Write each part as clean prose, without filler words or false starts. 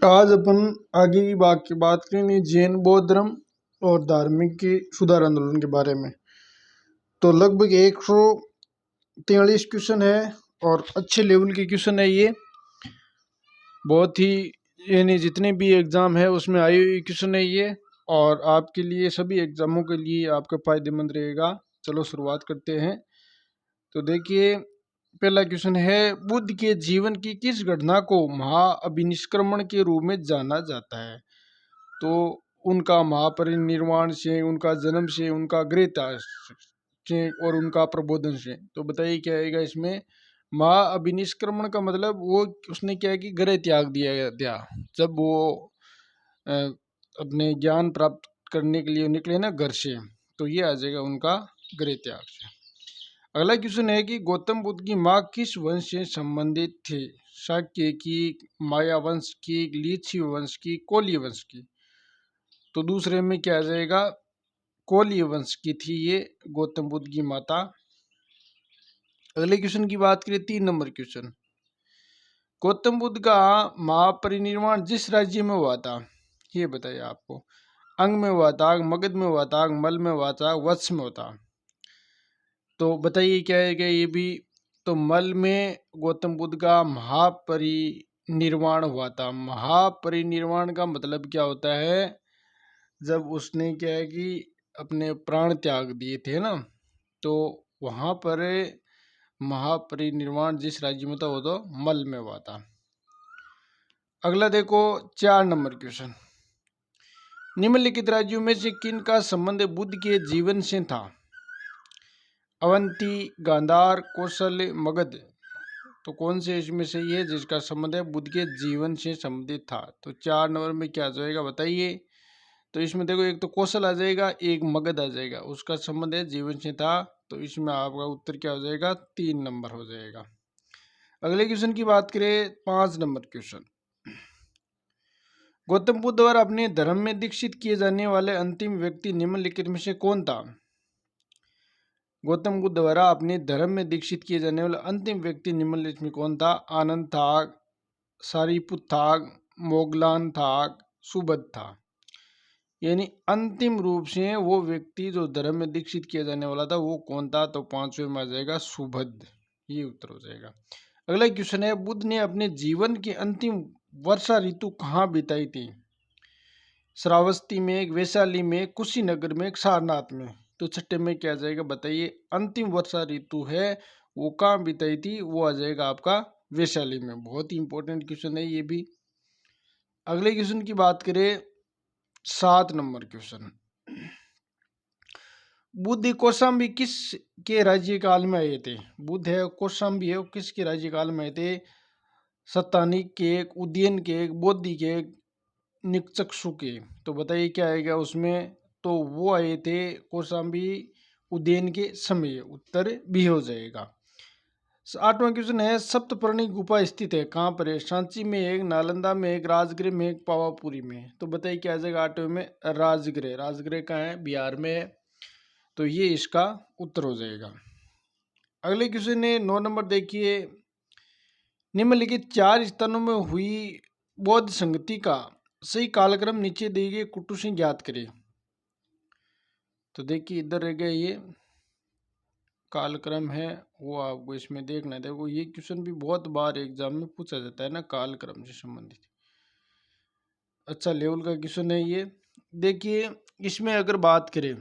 आज अपन आगे की बात करेंगे जैन बौद्ध धर्म और धार्मिक के सुधार आंदोलन के बारे में। तो लगभग 143 क्वेश्चन है और अच्छे लेवल के क्वेश्चन है ये। बहुत ही यानी जितने भी एग्जाम है उसमें आए हुए क्वेश्चन है ये, और आपके लिए सभी एग्जामों के लिए आपका फायदेमंद रहेगा। चलो शुरुआत करते हैं। तो देखिए, पहला क्वेश्चन है, बुद्ध के जीवन की किस घटना को महाअभिनिष्क्रमण के रूप में जाना जाता है? तो उनका महापरिनिर्वाण से, उनका जन्म से, उनका गृहत्याग से और उनका प्रबोधन से। तो बताइए क्या आएगा इसमें। महाअभिनिष्क्रमण का मतलब वो उसने क्या है कि गृह त्याग दिया जब वो अ, अपने ज्ञान प्राप्त करने के लिए निकले ना घर से, तो ये आ जाएगा उनका गृह त्याग से। अगला क्वेश्चन है कि गौतम बुद्ध की माँ किस वंश से संबंधित थे? शाक्य की, माया वंश की, लीची वंश की, कोली वंश की? तो दूसरे में क्या आ जाएगा, कोली वंश की थी ये गौतम बुद्ध की माता। अगले क्वेश्चन की बात करें, 3 नंबर क्वेश्चन, गौतम बुद्ध का महापरिनिर्वाण जिस राज्य में हुआ था, ये बताइए आपको। अंग में हुआ था, मगध में हुआ था, मल में हुआ था, वत्स में होता? तो बताइए क्या है कि ये भी, तो मल में गौतम बुद्ध का महापरिनिर्वाण हुआ था। महापरिनिर्वाण का मतलब क्या होता है, जब उसने क्या है कि अपने प्राण त्याग दिए थे ना, तो वहाँ पर महापरिनिर्वाण जिस राज्य में था वो तो मल में हुआ था। अगला देखो, 4 नंबर क्वेश्चन, निम्नलिखित राज्यों में से किन का संबंध बुद्ध के जीवन से था? अवंती, गांधार, कौशल, मगध? तो कौन से इसमें से ये जिसका संबंध है बुद्ध के जीवन से संबंधित था? तो 4 नंबर में क्या आ जाएगा बताइए। तो इसमें देखो, एक तो कौशल आ जाएगा, एक मगध आ जाएगा, उसका संबंध है जीवन से था। तो इसमें आपका उत्तर क्या हो जाएगा, 3 नंबर हो जाएगा। अगले क्वेश्चन की बात करें, 5 नंबर क्वेश्चन, गौतम बुद्ध द्वारा अपने धर्म में दीक्षित किए जाने वाले अंतिम व्यक्ति निम्नलिखित में से कौन था? गौतम बुद्ध द्वारा अपने धर्म में दीक्षित किए जाने वाला अंतिम व्यक्ति निम्नलिखित में कौन था? आनंद था, सारीपुत था, मोगलान था, सुबद था? यानी अंतिम रूप से वो व्यक्ति जो धर्म में दीक्षित किया जाने वाला था वो कौन था? तो 5वें में आ जाएगा सुबद, ये उत्तर हो जाएगा। अगला क्वेश्चन है, बुद्ध ने अपने जीवन की अंतिम वर्षा ऋतु कहाँ बिताई थी? श्रावस्ती में, वैशाली में, कुशीनगर में, सारनाथ में? तो छठे में क्या आ जाएगा बताइए। अंतिम वर्षा ऋतु है वो कहाँ बिताई थी? वो आ जाएगा आपका वैशाली में। बहुत ही इंपॉर्टेंट क्वेश्चन है ये भी। अगले क्वेश्चन की बात करें, 7 नंबर क्वेश्चन, बुद्ध कौशाम्बी किस के राज्यकाल में आए थे? बुद्ध है, कौशाम्बी है, किसके राज्यकाल में आए थे? सत्तानिक के, उदयन के, बोधि के, निक्चक्षु के? तो बताइए क्या आएगा उसमें। तो वो आए थे कौशाम्बी उदयन के समय, उत्तर भी हो जाएगा। 8वां क्वेश्चन है, सप्तपर्णी गुफा स्थित है कहाँ पर है? सांची में एक, नालंदा में एक, राजगृह में एक, पावापुरी में? तो बताइए क्या आ जाएगा 8वें में, राजगृह। राजगृह कहाँ है? बिहार में है। तो ये इसका उत्तर हो जाएगा। अगले क्वेश्चन है 9 नंबर, देखिए, निम्नलिखित 4 स्थानों में हुई बौद्ध संगति का सही कालक्रम नीचे दिए गए कुटु से ज्ञात करें। तो देखिए इधर रह गया, ये कालक्रम है वो आपको इसमें देखना है। देखो ये क्वेश्चन भी बहुत बार एग्जाम में पूछा जाता है ना, कालक्रम से संबंधित। अच्छा लेवल का क्वेश्चन है ये। देखिए इसमें अगर बात करें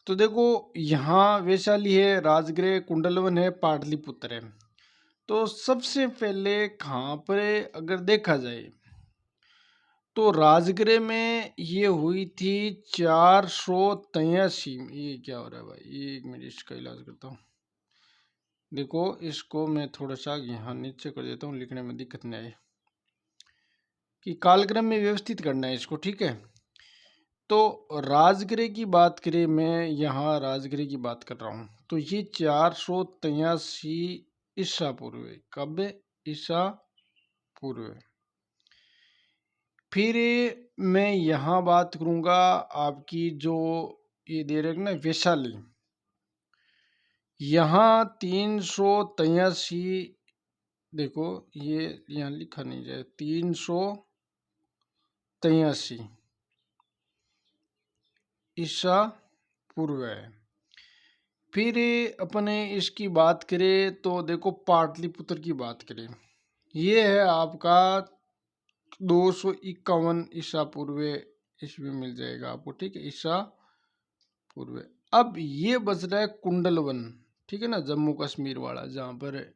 तो देखो, यहाँ वैशाली है, राजगृह, कुंडलवन है, पाटलिपुत्र है। तो सबसे पहले कहाँ पर अगर देखा जाए तो राजगृह में ये हुई थी 483 में। ये क्या हो रहा है भाई, ये 1 मिनट इसका इलाज करता हूँ। देखो इसको मैं थोड़ा सा यहाँ नीचे कर देता हूँ, लिखने में दिक्कत नहीं आए, कि कालक्रम में व्यवस्थित करना है इसको, ठीक है। तो राजगृह की बात करें, मैं यहाँ राजगृह की बात कर रहा हूँ, तो ये 483 ईसा पूर्व है। कब? ईसा पूर्व। फिर मैं यहाँ बात करूँगा आपकी जो ये दे रहे ना वैशाली, यहाँ 383 देखो ये यहाँ लिखा नहीं जाए, 383 ईसा पूर्व है। फिर अपने इसकी बात करें तो देखो पाटलिपुत्र की बात करें, ये है आपका 251 ईसा पूर्व इसमें मिल जाएगा आपको, ठीक है, ईसा पूर्व। अब ये बच रहा है कुंडलवन, ठीक है ना, जम्मू कश्मीर वाला, जहाँ पर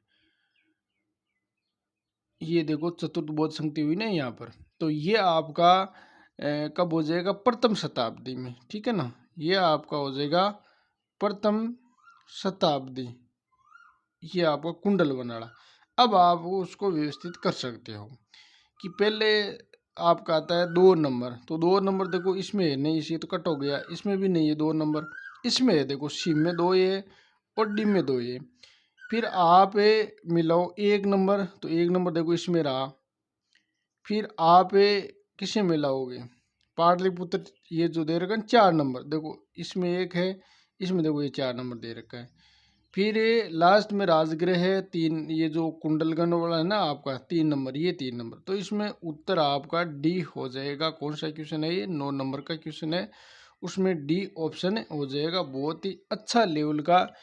ये देखो चतुर्थ बौद्ध संगति हुई ना यहाँ पर, तो ये आपका कब हो जाएगा, प्रथम शताब्दी में, ठीक है ना, ये आपका हो जाएगा प्रथम शताब्दी, ये आपका कुंडल बनाड़ा। अब आप उसको व्यवस्थित कर सकते हो कि पहले आपका आता है 2 नंबर, तो 2 नंबर देखो इसमें है नहीं, इसी तो कट हो गया, इसमें भी नहीं है 2 नंबर, इसमें है देखो सी में 2 है और डी में 2 है। फिर आप मिलाओ 1 नंबर, तो 1 नंबर देखो इसमें रहा, फिर आप किसे मिलाओगे, पाटलिपुत्र, ये जो दे रखा है 4 नंबर, देखो इसमें 1 है, इसमें देखो ये 4 नंबर दे रखा है। फिर लास्ट में राजगृह है 3, ये जो कुंडलगन वाला है ना आपका 3 नंबर, ये 3 नंबर, तो इसमें उत्तर आपका डी हो जाएगा। कौन सा क्वेश्चन है ये, 9 नंबर का क्वेश्चन है, उसमें डी ऑप्शन हो जाएगा। बहुत ही अच्छा लेवल का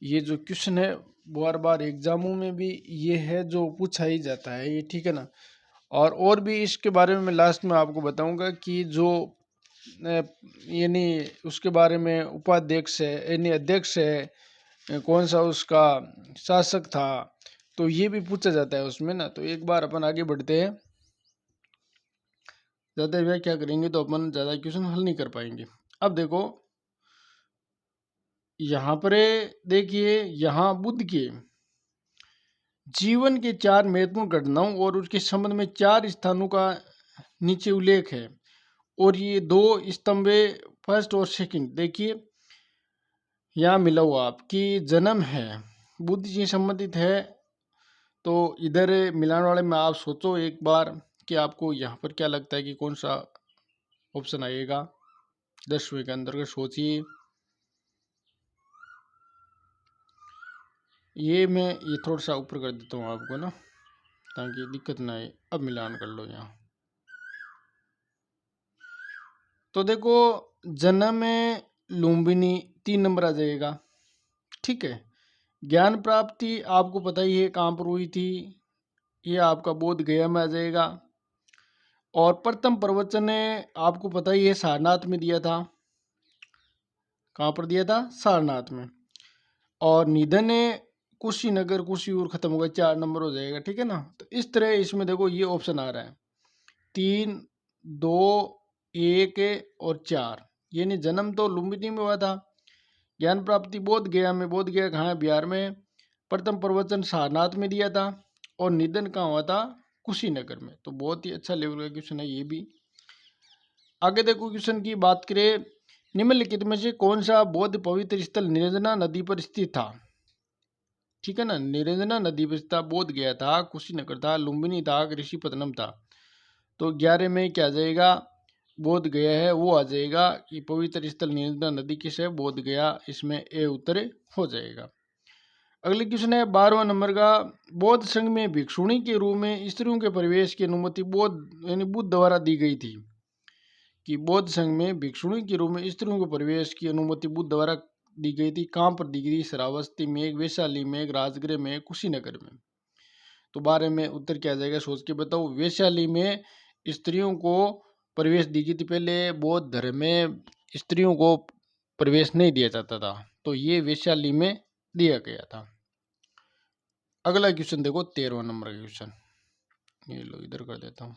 ये जो क्वेश्चन है, बार बार एग्जामों में भी ये है जो पूछा ही जाता है ये, ठीक है ना। और भी इसके बारे में मैं लास्ट में आपको बताऊंगा कि जो यानी उसके बारे में उपाध्यक्ष है यानी अध्यक्ष है, कौन सा उसका शासक था, तो ये भी पूछा जाता है उसमें ना। तो एक बार अपन आगे बढ़ते हैं, ज़्यादा व्याख्या करेंगे तो अपन ज़्यादा क्वेश्चन हल नहीं कर पाएंगे। अब देखो यहाँ पर देखिए, यहाँ बुद्ध के जीवन के 4 महत्वपूर्ण घटनाओं और उसके संबंध में 4 स्थानों का नीचे उल्लेख है, और ये 2 स्तंभ फर्स्ट और सेकंड देखिए यहाँ मिला हुआ आपकी जन्म है बुद्ध जी संबंधित है। तो इधर मिलाने वाले में आप सोचो एक बार कि आपको यहाँ पर क्या लगता है कि कौन सा ऑप्शन आएगा, 10वें के अंदर सोचिए। ये मैं ये थोड़ा सा ऊपर कर देता हूँ आपको ना, ताकि दिक्कत ना आए। अब मिलान कर लो यहाँ, तो देखो जन्म में लुम्बिनी 3 नंबर आ जाएगा, ठीक है। ज्ञान प्राप्ति आपको पता ही है कहाँ पर हुई थी, ये आपका बोध गया में आ जाएगा। और प्रथम प्रवचन आपको पता ही है सारनाथ में दिया था, कहाँ पर दिया था, सारनाथ में। और निधन कुशीनगर, कुशीपुर खत्म हो गया, 4 नंबर हो जाएगा, ठीक है ना। तो इस तरह इसमें देखो ये ऑप्शन आ रहा है 3, 2, 1 और 4, यानी जन्म तो लुम्बिनी में हुआ था, ज्ञान प्राप्ति बोध गया में, बोध गया कहाँ है, बिहार में, प्रथम प्रवचन सारनाथ में दिया था, और निधन कहाँ हुआ था, कुशीनगर में। तो बहुत ही अच्छा लेवल का क्वेश्चन है ये भी। आगे देखो क्वेश्चन की बात करें, निम्नलिखित में से कौन सा बौद्ध पवित्र स्थल निरंजना नदी पर स्थित था, ठीक है ना। निरंजना नदी पर था, बोध गया था, कुशीनगर था, लुम्बिनी था, ऋषिपत्तनम था। तो 11 में क्या आ जाएगा, बोध गया है वो आ जाएगा कि पवित्र स्थल निरंजना नदी किस है, बोध गया, इसमें ए उत्तर हो जाएगा। अगले क्वेश्चन है 12वां नंबर का, बौद्ध संघ में भिक्षुणी के रूप में स्त्रियों के प्रवेश की अनुमति बौद्ध यानी बुद्ध द्वारा दी गई थी, कि बौद्ध संघ में भिक्षुणी के रूप में स्त्रियों के प्रवेश की अनुमति बुद्ध द्वारा दी गई थी, कहाँ पर दी गई थी, श्रावस्ती में, वैशाली में, राजगृह में, कुशीनगर में। तो 12 में उत्तर क्या आ जाएगा, सोच के बताओ। वैशाली में स्त्रियों को प्रवेश दी गई थी, पहले बौद्ध धर्म में स्त्रियों को प्रवेश नहीं दिया जाता था, तो ये वैशाली में दिया गया था। अगला क्वेश्चन देखो 13वां नंबर का क्वेश्चन, ये लो इधर कर देता हूँ।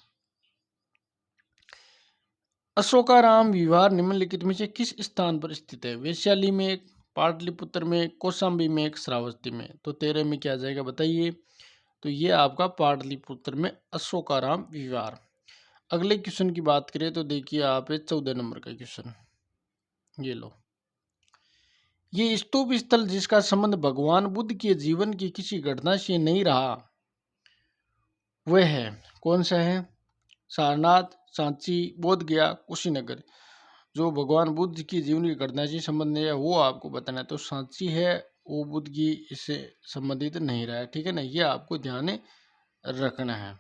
अशोकाराम विहार निम्नलिखित में से किस स्थान पर स्थित है, वैशाली में, पाटलिपुत्र में, कौशाम्बी में, श्रावस्ती में। तो 13 में क्या आ जाएगा बताइए, तो ये आपका पाटलिपुत्र में अशोकाराम विहार। अगले क्वेश्चन की बात करें तो देखिए आप 14 नंबर का क्वेश्चन, ये लो, ये स्तूप स्थल जिसका संबंध भगवान बुद्ध के जीवन की किसी घटना से नहीं रहा, वह है, कौन सा है, सारनाथ, सांची, बोध गया, कुशीनगर। जो भगवान बुद्ध की जीवन की घटना से संबंध है वो आपको बताना है, तो सांची है वो बुद्ध की इससे संबंधित नहीं रहा है, ठीक है ना, ये आपको ध्यान रखना है।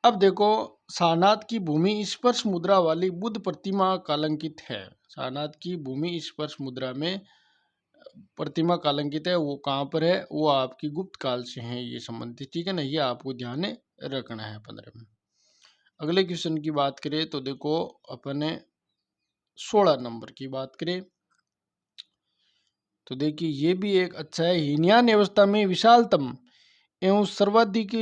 अब देखो, सारनाथ की भूमि स्पर्श मुद्रा वाली बुद्ध प्रतिमा कालंकित है। सारनाथ की भूमि स्पर्श मुद्रा में प्रतिमा कालंकित है, वो कहाँ पर है? वो आपकी गुप्त काल से है ये संबंधित, ठीक है ना, ये आपको ध्यान में रखना है 15 में। अगले क्वेश्चन की बात करें तो देखो अपने 16 नंबर की बात करें तो देखिए ये भी एक अच्छा है। हीनयान अवस्था में विशालतम एवं सर्वाधिक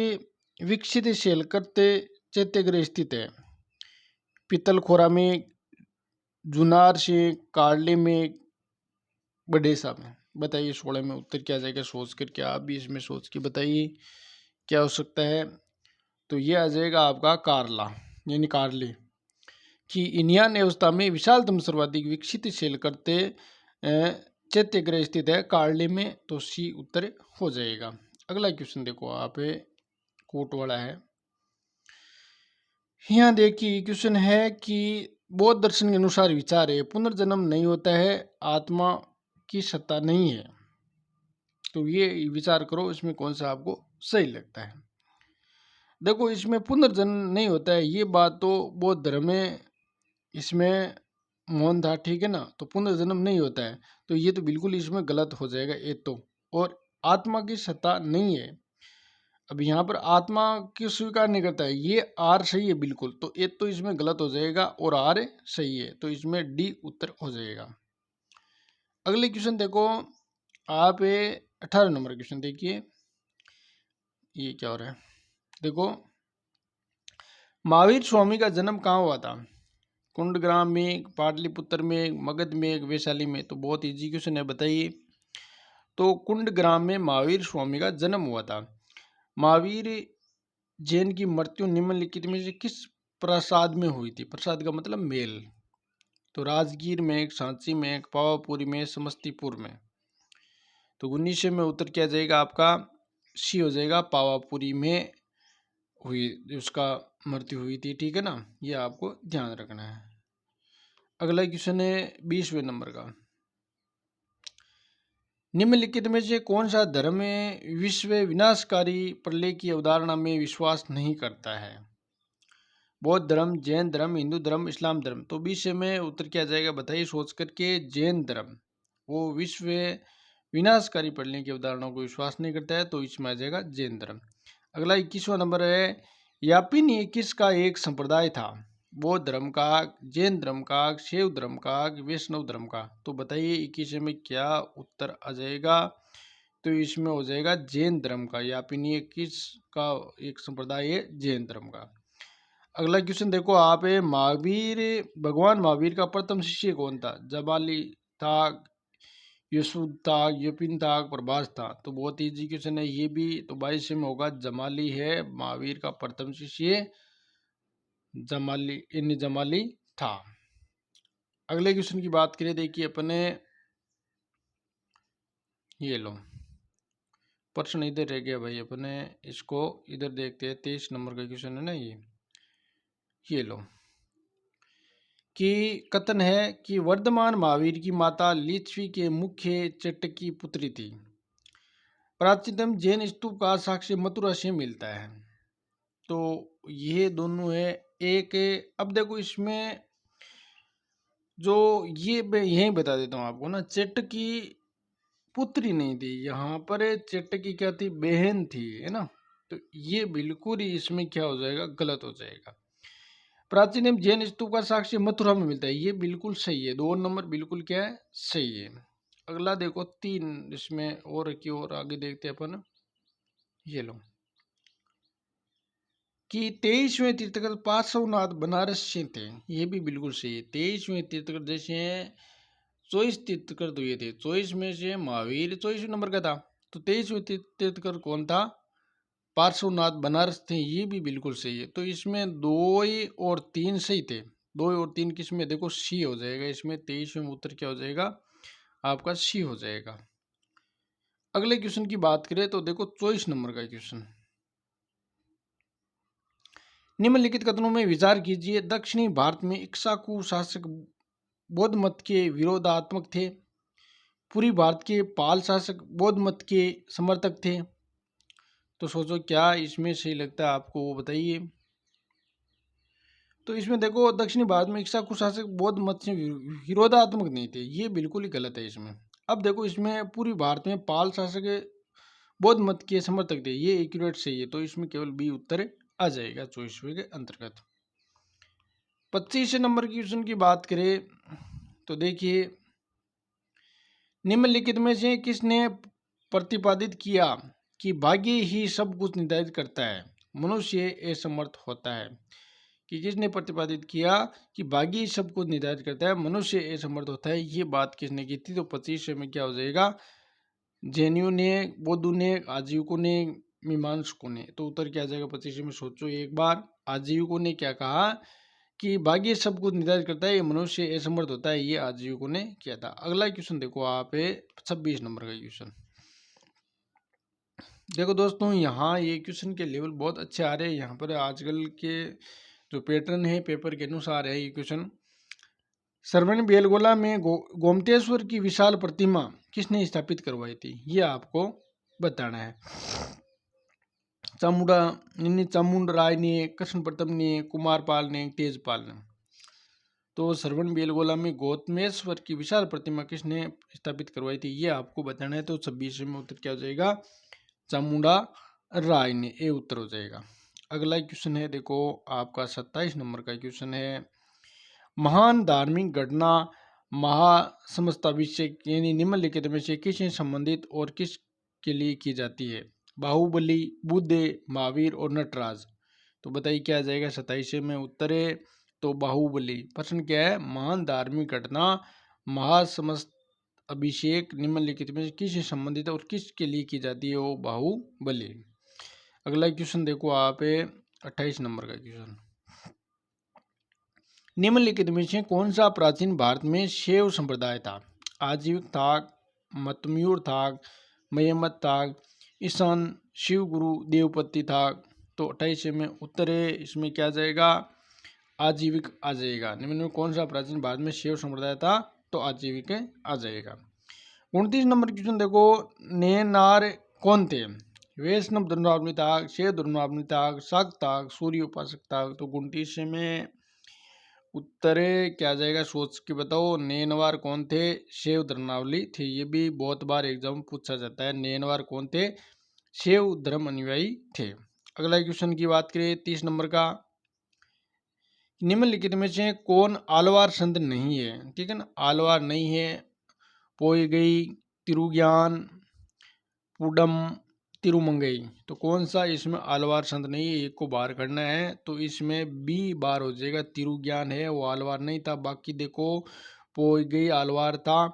विकसित शैल करते चैत्यग्रह स्थित है। पितलखोरा में, जुनार से, कार्ले में, बडेसा में। बताइए 16 में उत्तर क्या जाएगा? सोच करके आप भी इसमें सोच के बताइए क्या हो सकता है। तो ये आ जाएगा आपका कारला यानी कार्ले कि हीनयान अवस्था में विशालतम सर्वाधिक विकसित शैल करते चैत्यग्रह स्थित है कार्ले में, तो सी उत्तर हो जाएगा। अगला क्वेश्चन देखो आप, कोट वाला है। यहाँ देखिए क्वेश्चन है कि बौद्ध दर्शन के अनुसार विचार है पुनर्जन्म नहीं होता है, आत्मा की सत्ता नहीं है। तो ये विचार करो इसमें कौन सा आपको सही लगता है। देखो इसमें पुनर्जन्म नहीं होता है, ये बात तो बौद्ध धर्म में इसमें मौन था, ठीक है ना। तो पुनर्जन्म नहीं होता है तो ये तो बिल्कुल इसमें गलत हो जाएगा ये तो। और आत्मा की सत्ता नहीं है, अब यहाँ पर आत्मा की स्वीकार नहीं करता है, ये आर सही है बिल्कुल, तो ये तो इसमें गलत हो जाएगा और आर सही है, तो इसमें डी उत्तर हो जाएगा। अगले क्वेश्चन देखो आप, 18 नंबर क्वेश्चन देखिए, ये क्या हो रहा है। देखो महावीर स्वामी का जन्म कहाँ हुआ था? कुंडग्राम में, पाटलिपुत्र में, मगध में, वैशाली में। तो बहुत इजी क्वेश्चन है, बताइए। तो कुंडग्राम में महावीर स्वामी का जन्म हुआ था। महावीर जैन की मृत्यु निम्नलिखित में से किस प्रसाद में हुई थी? प्रसाद का मतलब मेल। तो राजगीर में, सांची में, पावापुरी में, समस्तीपुर में। तो 1900 में उत्तर क्या जाएगा आपका? सी हो जाएगा, पावापुरी में हुई उसका मृत्यु हुई थी, ठीक है ना, ये आपको ध्यान रखना है। अगला क्वेश्चन है 20वें नंबर का। निम्नलिखित में से कौन सा धर्म विश्व विनाशकारी प्रलय की अवधारणा में विश्वास नहीं करता है? बौद्ध धर्म, जैन धर्म, हिंदू धर्म, इस्लाम धर्म। तो 20 में उत्तर क्या जाएगा? बताइए सोच करके। जैन धर्म, वो विश्व विनाशकारी प्रलय की अवधारणा को विश्वास नहीं करता है, तो इसमें आ जाएगा जैन धर्म। अगला 21वां नंबर है। यापिन ये किसका एक संप्रदाय था? बौद्ध धर्म का, जैन धर्म का, शैव धर्म का, वैष्णव धर्म का। तो बताइए 21 में क्या उत्तर आ जाएगा? तो इसमें हो जाएगा जैन धर्म का। यापिन ये किसका एक संप्रदाय है? जैन धर्म का। अगला क्वेश्चन देखो आप, महावीर, भगवान महावीर का प्रथम शिष्य कौन था? जबाली था, यशुद था, यपिन था, प्रभास था। तो बहुत इजी क्वेश्चन है ये भी। तो 22 में होगा जमाली है महावीर का प्रथम शिष्य, जमाली इन जमाली था। अगले क्वेश्चन की बात करें, देखिए अपने, ये लो प्रश्न इधर रह गया भाई, अपने इसको इधर देखते हैं। 23 नंबर का क्वेश्चन है ना ये लो कि कथन है कि वर्धमान महावीर की माता लिच्छवी के मुख्य चट्ट की पुत्री थी। प्राचीनतम जैन स्तूप का साक्ष्य मथुरा से मिलता है। तो ये दोनों है एक। अब देखो इसमें जो ये मैं यही बता देता हूँ आपको ना, चट्ट की पुत्री नहीं थी यहाँ पर, चट्ट की क्या थी? बहन थी, है ना। तो ये बिल्कुल ही इसमें क्या हो जाएगा? गलत हो जाएगा। प्राचीन जैन स्तूप का साक्ष्य मथुरा में मिलता है, ये बिल्कुल सही है। 2 नंबर बिल्कुल क्या है? सही है। अगला देखो 3, इसमें और की और आगे देखते हैं अपन, ये लो कि 23वें तीर्थकर पार्श्वनाथ बनारस से थे, ये भी बिल्कुल सही है। 23वें तीर्थकर जैसे 24 तीर्थकर तो ये थे, 24 में से महावीर 24 नंबर का था, तो 23वें तीर्थकर कौन था? पार्श्वनाथ बनारस थे, ये भी बिल्कुल सही है। तो इसमें 2 और 3 सही थे। 2 और 3 किस में? देखो सी हो जाएगा इसमें। 23 में उत्तर क्या हो जाएगा आपका? सी हो जाएगा। अगले क्वेश्चन की बात करें तो देखो 24 नंबर का क्वेश्चन। निम्नलिखित कथनों में विचार कीजिए। दक्षिणी भारत में इक्ष्वाकु शासक बौद्ध मत के विरोधात्मक थे। पूर्वी भारत के पाल शासक बौद्ध मत के समर्थक थे। तो सोचो क्या इसमें सही लगता है आपको, वो बताइए। तो इसमें देखो दक्षिणी भारत में इक्ष्वाकु कुशासक बौद्ध मत से विरोधात्मक नहीं थे, ये बिल्कुल ही गलत है इसमें। अब देखो इसमें पूरी भारत में पाल शासक बौद्ध मत के समर्थक थे, ये एक्यूरेट सही है, तो इसमें केवल बी उत्तर आ जाएगा 24वें के अंतर्गत। 25 नंबर की क्वेश्चन की बात करें तो देखिए, निम्नलिखित में से किसने प्रतिपादित किया कि भाग्य ही सब कुछ निर्धारित करता है, मनुष्य असमर्थ होता है। कि किसने प्रतिपादित किया कि भाग्य ही सब कुछ निर्धारित करता है, मनुष्य असमर्थ होता है, ये बात किसने की थी? तो 25 में क्या हो जाएगा? जैनियों ने, बौद्धों ने, आजीविकों ने, मीमांसकों ने। तो उत्तर क्या आ जाएगा 25 में? सोचो एक बार। आजीविकों ने क्या कहा कि भाग्य सब कुछ निर्धारित करता है, ये मनुष्य असमर्थ होता है, ये आजीविकों ने किया था। अगला क्वेश्चन देखो आप, 26 नंबर का क्वेश्चन देखो दोस्तों, यहाँ ये क्वेश्चन के लेवल बहुत अच्छे आ रहे हैं। यहाँ पर आजकल के जो पैटर्न है पेपर के अनुसार है ये क्वेश्चन। श्रवण बेलगोला में गोमतेश्वर की विशाल प्रतिमा किसने स्थापित करवाई थी, ये आपको बताना है। चामुंड राय ने, कृष्ण प्रताप ने, कुमारपाल ने, तेजपाल ने। तो श्रवण बेलगोला में गौतमेश्वर की विशाल प्रतिमा किसने स्थापित करवाई थी, ये आपको बताना है। तो 26 में उत्तर क्या हो जाएगा? चामुंडा राय ने, ये उत्तर हो जाएगा। अगला क्वेश्चन है देखो आपका 27 नंबर का क्वेश्चन है, महान धार्मिक घटना महासमस्ताभिषेक यानी निम्नलिखित में से किससे संबंधित और किस के लिए की जाती है? बाहुबली, बुद्ध, महावीर और नटराज। तो बताइए क्या आ जाएगा 27 में उत्तर है? तो बाहुबली। प्रश्न क्या है? महान धार्मिक घटना महासमस्त अभिषेक निम्नलिखित में किससे संबंधित है और किसके लिए की जाती है? वो बाहुबली। अगला क्वेश्चन देखो आप, 28 नंबर का क्वेश्चन, निम्नलिखित में से कौन सा प्राचीन भारत में शैव संप्रदाय था? आजीविक था, मतम्यूर था, मयमत था, ईशान शिव गुरु देवपत्ति था। तो 28 में उत्तर है, इसमें क्या जाएगा? आजीविक आ जाएगा। निम्न में कौन सा प्राचीन भारत में शैव संप्रदाय था? तो आजीविक आ जाएगा। 29 नंबर क्वेश्चन देखो, नेनार कौन थे? वैष्णव धर्मावलंबी था, शैव धर्मावलंबी था, शाक्त था, सूर्य उपासक था। तो 29 में उत्तर क्या जाएगा? सोच के बताओ। नेनवार कौन थे? शैव धर्मावली थे। ये भी बहुत बार एग्जाम पूछा जाता है, नेनवार कौन थे? शैव धर्म अनुयायी थे। अगला क्वेश्चन की बात करें 30 नंबर का, निम्नलिखित में से कौन आलवार संत नहीं है? ठीक है ना, आलवार नहीं है। पोईगई, तिरुज्ञान, पुडम, तिरुमंगई। तो कौन सा इसमें आलवार संत नहीं है? एक को बाहर करना है, तो इसमें बी बार हो जाएगा। तिरुज्ञान है वो आलवार नहीं था। बाकी देखो पोईगई आलवार था,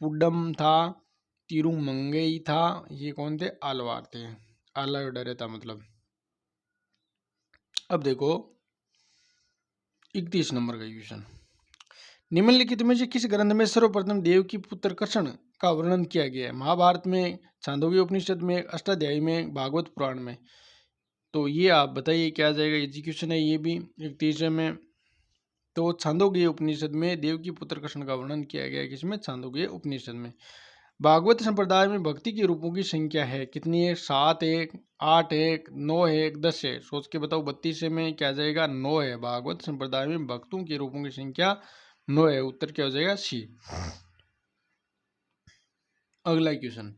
पुडम था, तिरुमंगई था, ये कौन थे? आलवार थे। आला डरे था मतलब। अब देखो 31 नंबर का क्वेश्चन, निम्नलिखित में से किस ग्रंथ में सर्वप्रथम देव की पुत्र कृष्ण का वर्णन किया गया है? महाभारत में, छांदोग्य उपनिषद में, अष्टाध्यायी में, भागवत पुराण में। तो ये आप बताइए क्या आ जाएगा? एग्जीक्यूशन है ये भी 31 में। तो छांदोग्य उपनिषद में देव की पुत्र कृष्ण का वर्णन किया गया है, किसमें? छांदोग्य उपनिषद में। भागवत संप्रदाय में भक्ति के रूपों की संख्या है कितनी है? 7 है, 8 है, 9 है, 10 है। सोच के बताओ। 32 में क्या आ जाएगा? 9 है। भागवत संप्रदाय में भक्तों के रूपों की संख्या 9 है। उत्तर क्या हो जाएगा? सी। अगला क्वेश्चन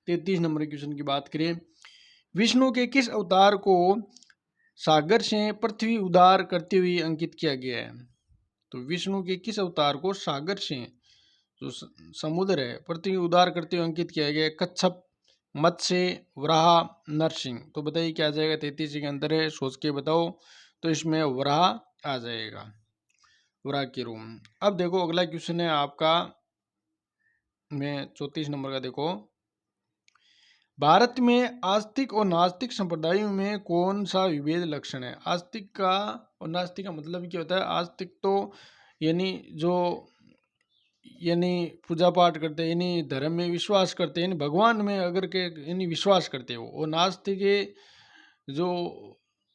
33 नंबर क्वेश्चन की बात करें, विष्णु के किस अवतार को सागर से पृथ्वी उद्धार करते हुए अंकित किया गया है? तो विष्णु के किस अवतार को सागर से, जो समुद्र है, पृथ्वी उद्धार करते हुए अंकित किया गया है? कच्छप, मत्स्य, वराह, नरसिंह। तो बताइए क्या आ जाएगा? 33 के अंदर है, सोच के बताओ। तो इसमें वराह आ जाएगा, वराह के रूप। अब देखो अगला क्वेश्चन है आपका में 34 नंबर का देखो, भारत में आस्तिक और नास्तिक संप्रदायों में कौन सा विभेद लक्षण है? आस्तिक का और नास्तिक का मतलब क्या होता है? आस्तिक तो यानी जो यानी पूजा पाठ करते हैं, यानी धर्म में विश्वास करते हैं, यानी भगवान में अगर के यानी विश्वास करते हो। और नास्तिक जो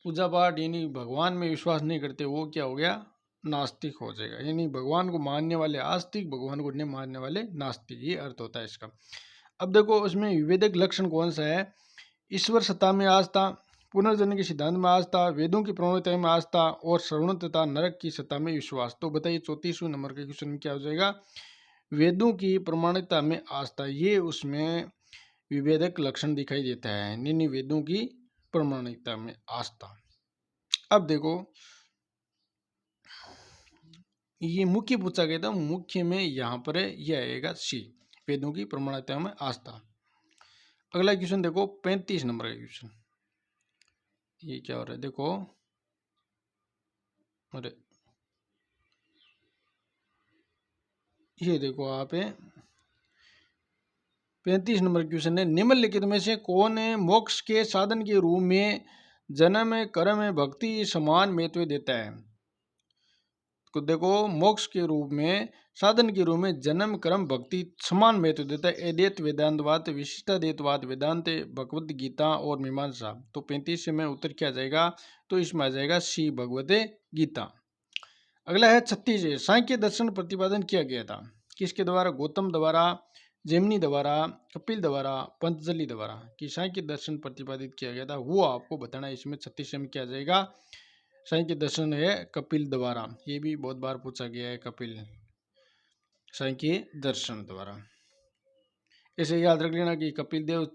पूजा पाठ यानी भगवान में विश्वास नहीं करते, वो क्या हो गया? नास्तिक हो जाएगा। यानी भगवान को मानने वाले आस्तिक, भगवान को नहीं मानने वाले नास्तिक, ये अर्थ होता है इसका। अब देखो उसमें विभेदक लक्षण कौन सा है? ईश्वर सत्ता में आस्था, पुनर्जन्म के सिद्धांत में आस्था, वेदों की प्रमाणिकता में आस्था और श्रवण तथा नरक की सत्ता में विश्वास। तो बताइए 34वें नंबर के क्वेश्चन में क्या हो जाएगा? वेदों की प्रमाणिकता में आस्था, ये उसमें विभेदक लक्षण दिखाई देता है। नहीं, वेदों की प्रमाणिकता में आस्था। अब देखो ये मुख्य पूछा गया था, मुख्य में यहाँ पर यह आएगा सी, वेदों की प्रमाणिकता में आस्था। अगला क्वेश्चन देखो 35 नंबर का क्वेश्चन। ये क्या हो रहा है देखो, अरे ये देखो आप 35 नंबर क्वेश्चन है, निम्नलिखित में से कौन मोक्ष के साधन के रूप में जन्म कर्म भक्ति समान महत्व देता है? तो देखो मोक्ष के रूप में साधन के रूप में जन्म कर्म भक्ति समान महत्व देता है। अद्वैत वेदांतवाद, विशिष्टाद्वैतवाद वेदांत, भगवद गीता और मीमांसा। तो 35 में उत्तर क्या आ जाएगा? तो इसमें आ जाएगा सी, भगवद गीता। अगला है 36, सांख्य दर्शन प्रतिपादन किया गया था किसके द्वारा? गौतम द्वारा, जैमिनी द्वारा, कपिल द्वारा, पंतजलि द्वारा। कि सांख्य दर्शन प्रतिपादित किया गया था वो आपको बताना है। इसमें 36 में क्या आ जाएगा? सांख्य दर्शन है कपिल द्वारा। ये भी बहुत बार पूछा गया है, कपिल सांख्य दर्शन द्वारा। ऐसे याद रख लेना कि कपिल देव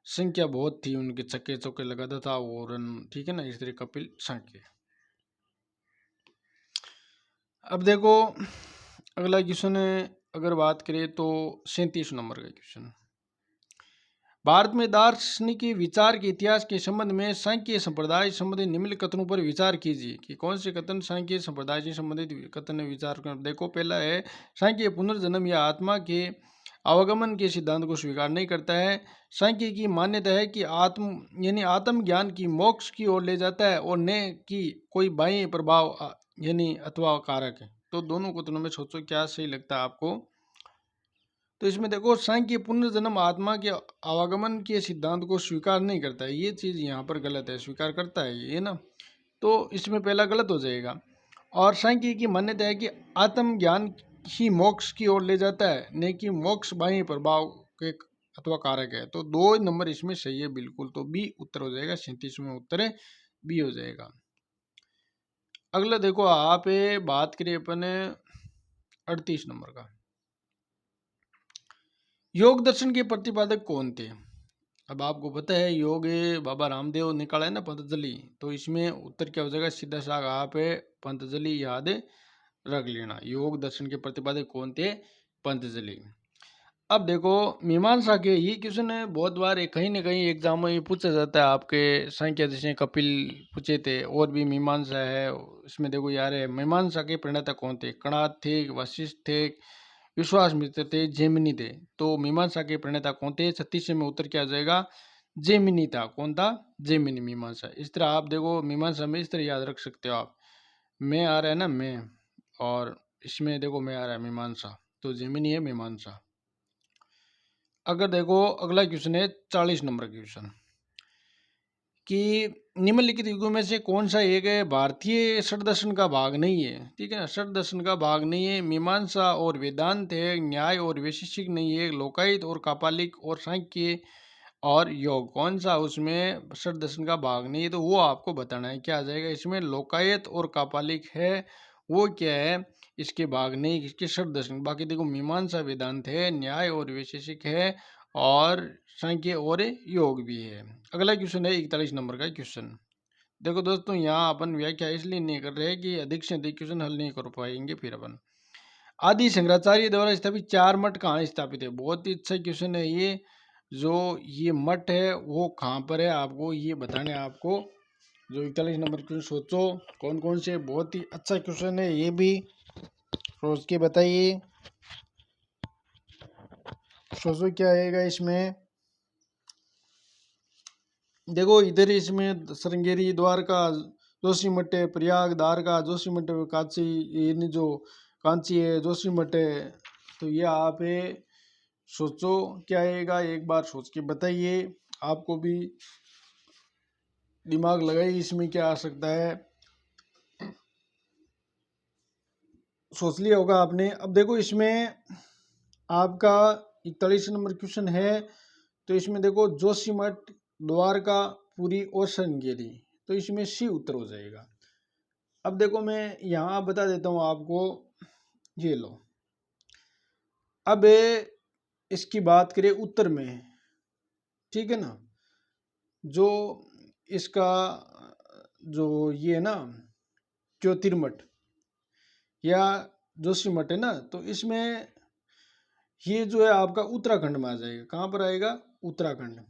संख्या बहुत थी, उनके छक्के चौके लगाता था वो रन, ठीक है ना, इस तरह कपिल सांख्य। अब देखो अगला क्वेश्चन है, अगर बात करें तो 37 नंबर का क्वेश्चन। भारत में दार्शनिक विचार के इतिहास के संबंध में सांख्य संप्रदाय संबंधित निम्न कथनों पर विचार कीजिए। कि कौन से कथन सांख्य संप्रदाय से संबंधित कथन विचार कर? देखो पहला है, सांख्य पुनर्जन्म या आत्मा के आवागमन के सिद्धांत को स्वीकार नहीं करता है। सांख्य की मान्यता है कि आत्म ज्ञान की मोक्ष की ओर ले जाता है और न कि कोई बाह्य प्रभाव यानी अथवा कारक है। तो दोनों कथनों में सोचो क्या सही लगता है आपको? तो इसमें देखो सांख्य पुनर्जन्म आत्मा के आवागमन के सिद्धांत को स्वीकार नहीं करता है, ये चीज़ यहाँ पर गलत है। स्वीकार करता है ये ना, तो इसमें पहला गलत हो जाएगा। और सांख्य की मान्यता है कि आत्मज्ञान ही मोक्ष की ओर ले जाता है, नहीं कि मोक्ष बाह्य प्रभाव के अथवा कारक है। तो 2 नंबर इसमें सही है बिल्कुल। तो बी उत्तर हो जाएगा, 37 में उत्तर है बी हो जाएगा। अगला देखो आप बात करिए अपन 38 नंबर का, योग दर्शन के प्रतिपादक कौन थे? अब आपको पता है योग बाबा रामदेव निकाला है ना पतंजलि, तो इसमें उत्तर क्या हो जाएगा? सीधा साग आप पतंजलि याद रख लेना। योग दर्शन के प्रतिपादक कौन थे? पतंजलि। अब देखो मीमांसा के ये क्वेश्चन है बहुत बार कहीं ना कहीं एग्जाम में पूछा जाता है आपके। संख्या जैसे कपिल पूछे थे, और भी मीमांसा है। इसमें देखो यार मीमांसा के प्रणेता कौन थे? कणाद थे, वशिष्ठ थे, विश्वामित्र थे, जैमिनी थे। तो मीमांसा के प्रणेता कौन थे? 36 में उत्तर क्या आ जाएगा? जैमिनी था। कौन था? जैमिनी मीमांसा। इस तरह आप देखो मीमांसा में इस तरह याद रख सकते हो आप, मैं आ रहा है ना मैं, और इसमें देखो मैं आ रहा है मीमांसा, तो जैमिनी है मीमांसा। अगर देखो अगला क्वेश्चन है 40 नंबर क्वेश्चन, कि निम्नलिखित युगों में से कौन सा एक भारतीय षड दर्शन का भाग नहीं है? ठीक है ना, षड दर्शन का भाग नहीं है। मीमांसा और वेदांत है, न्याय और वैशेषिक नहीं है, लोकायत और कापालिक और सांख्य और योग। कौन सा उसमें षड दर्शन का भाग नहीं है? तो वो आपको बताना है। क्या आ जाएगा इसमें? लोकायत और कापालिक है, वो क्या है? इसके भाग नहीं, इसके षड दर्शन। बाकी देखो मीमांसा वेदांत है, न्याय और वैशेषिक है, और सांख्य और योग भी है। अगला क्वेश्चन है 41 नंबर का क्वेश्चन। देखो दोस्तों यहाँ अपन व्याख्या इसलिए नहीं कर रहे कि अधिक से अधिक क्वेश्चन हल नहीं कर पाएंगे फिर अपन। आदि शंकराचार्य द्वारा स्थापित 4 मठ कहाँ स्थापित है? बहुत ही अच्छा क्वेश्चन है ये। जो ये मठ है वो कहाँ पर है आपको ये बताने आपको। जो 41 नंबर क्वेश्चन सोचो कौन कौन से, बहुत ही अच्छा क्वेश्चन है ये भी, सोच के बताइए। सोचो क्या आएगा इसमें। देखो इधर इसमें श्रृंगेरी, द्वारका जोशीमठ है, प्रयाग द्वारका जोशीमठ, कांची ये जो कांची है जोशीमठ है। तो ये आप सोचो क्या आएगा, एक बार सोच के बताइए। आपको भी दिमाग लगाइए इसमें क्या आ सकता है। सोच लिया होगा आपने। अब देखो इसमें आपका 41 नंबर क्वेश्चन है, तो इसमें देखो जोशीमठ द्वारका, पुरी और श्रृंगेरी। तो इसमें सी उत्तर हो जाएगा। अब देखो मैं यहाँ बता देता हूँ आपको, ये लो। अब इसकी बात करें उत्तर में, ठीक है ना, जो इसका जो ये है ना ज्योतिर्मठ या जोशीमठ है ना, तो इसमें ये जो है आपका उत्तराखंड में आ जाएगा। कहाँ पर आएगा? उत्तराखंड,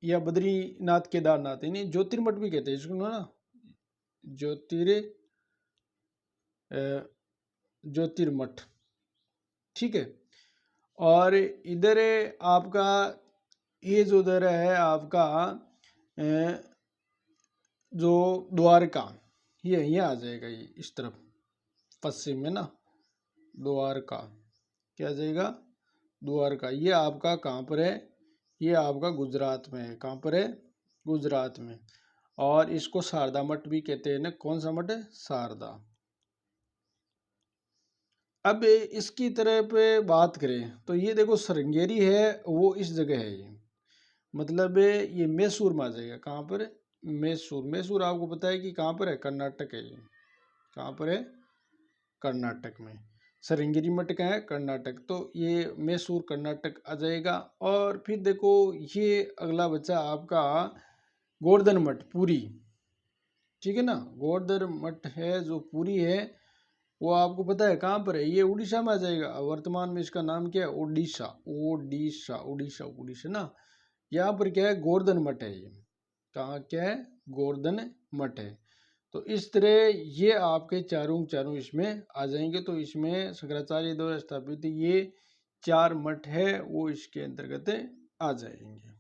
या बद्रीनाथ केदारनाथ, यानी ज्योतिर्मठ भी कहते हैं इसको ना, ज्योतिर्मठ, ठीक है। और इधर आपका ये जो उधर है आपका जो द्वारका, ये आ जाएगा, ये इस तरफ पश्चिम में ना, द्वारका क्या आ जाएगा? द्वारका। ये आपका कहाँ पर है? ये आपका गुजरात में है। कहाँ पर है? गुजरात में। और इसको शारदा मठ भी कहते हैं ना। कौन सा मठ है? शारदा। अब इसकी तरह पे बात करें तो ये देखो श्रृंगेरी है, वो इस जगह है। ये मतलब ये मैसूर में आ जाएगा। कहाँ पर? मैसूर। मैसूर आपको पता है कि कहाँ पर है? कर्नाटक है। ये कहाँ पर है? कर्नाटक में। श्रृंगेरी मठ का है? कर्नाटक। तो ये मैसूर कर्नाटक आ जाएगा। और फिर देखो ये अगला बच्चा आपका गोवर्धन मठ, पुरी, ठीक है ना। गोवर्धन मठ है जो पुरी है, वो आपको पता है कहाँ पर है? ये उड़ीसा में आ जाएगा। वर्तमान में इसका नाम क्या है? ओडिशा। ओडिशा, उड़ीसा, उड़ीसा ना। यहाँ पर क्या है? गोवर्धन मठ है। ये कहाँ क्या है? गोवर्धन मठ है। तो इस तरह ये आपके चारों इसमें आ जाएंगे। तो इसमें शंकराचार्य द्वारा स्थापित ये 4 मठ है, वो इसके अंतर्गत आ जाएंगे।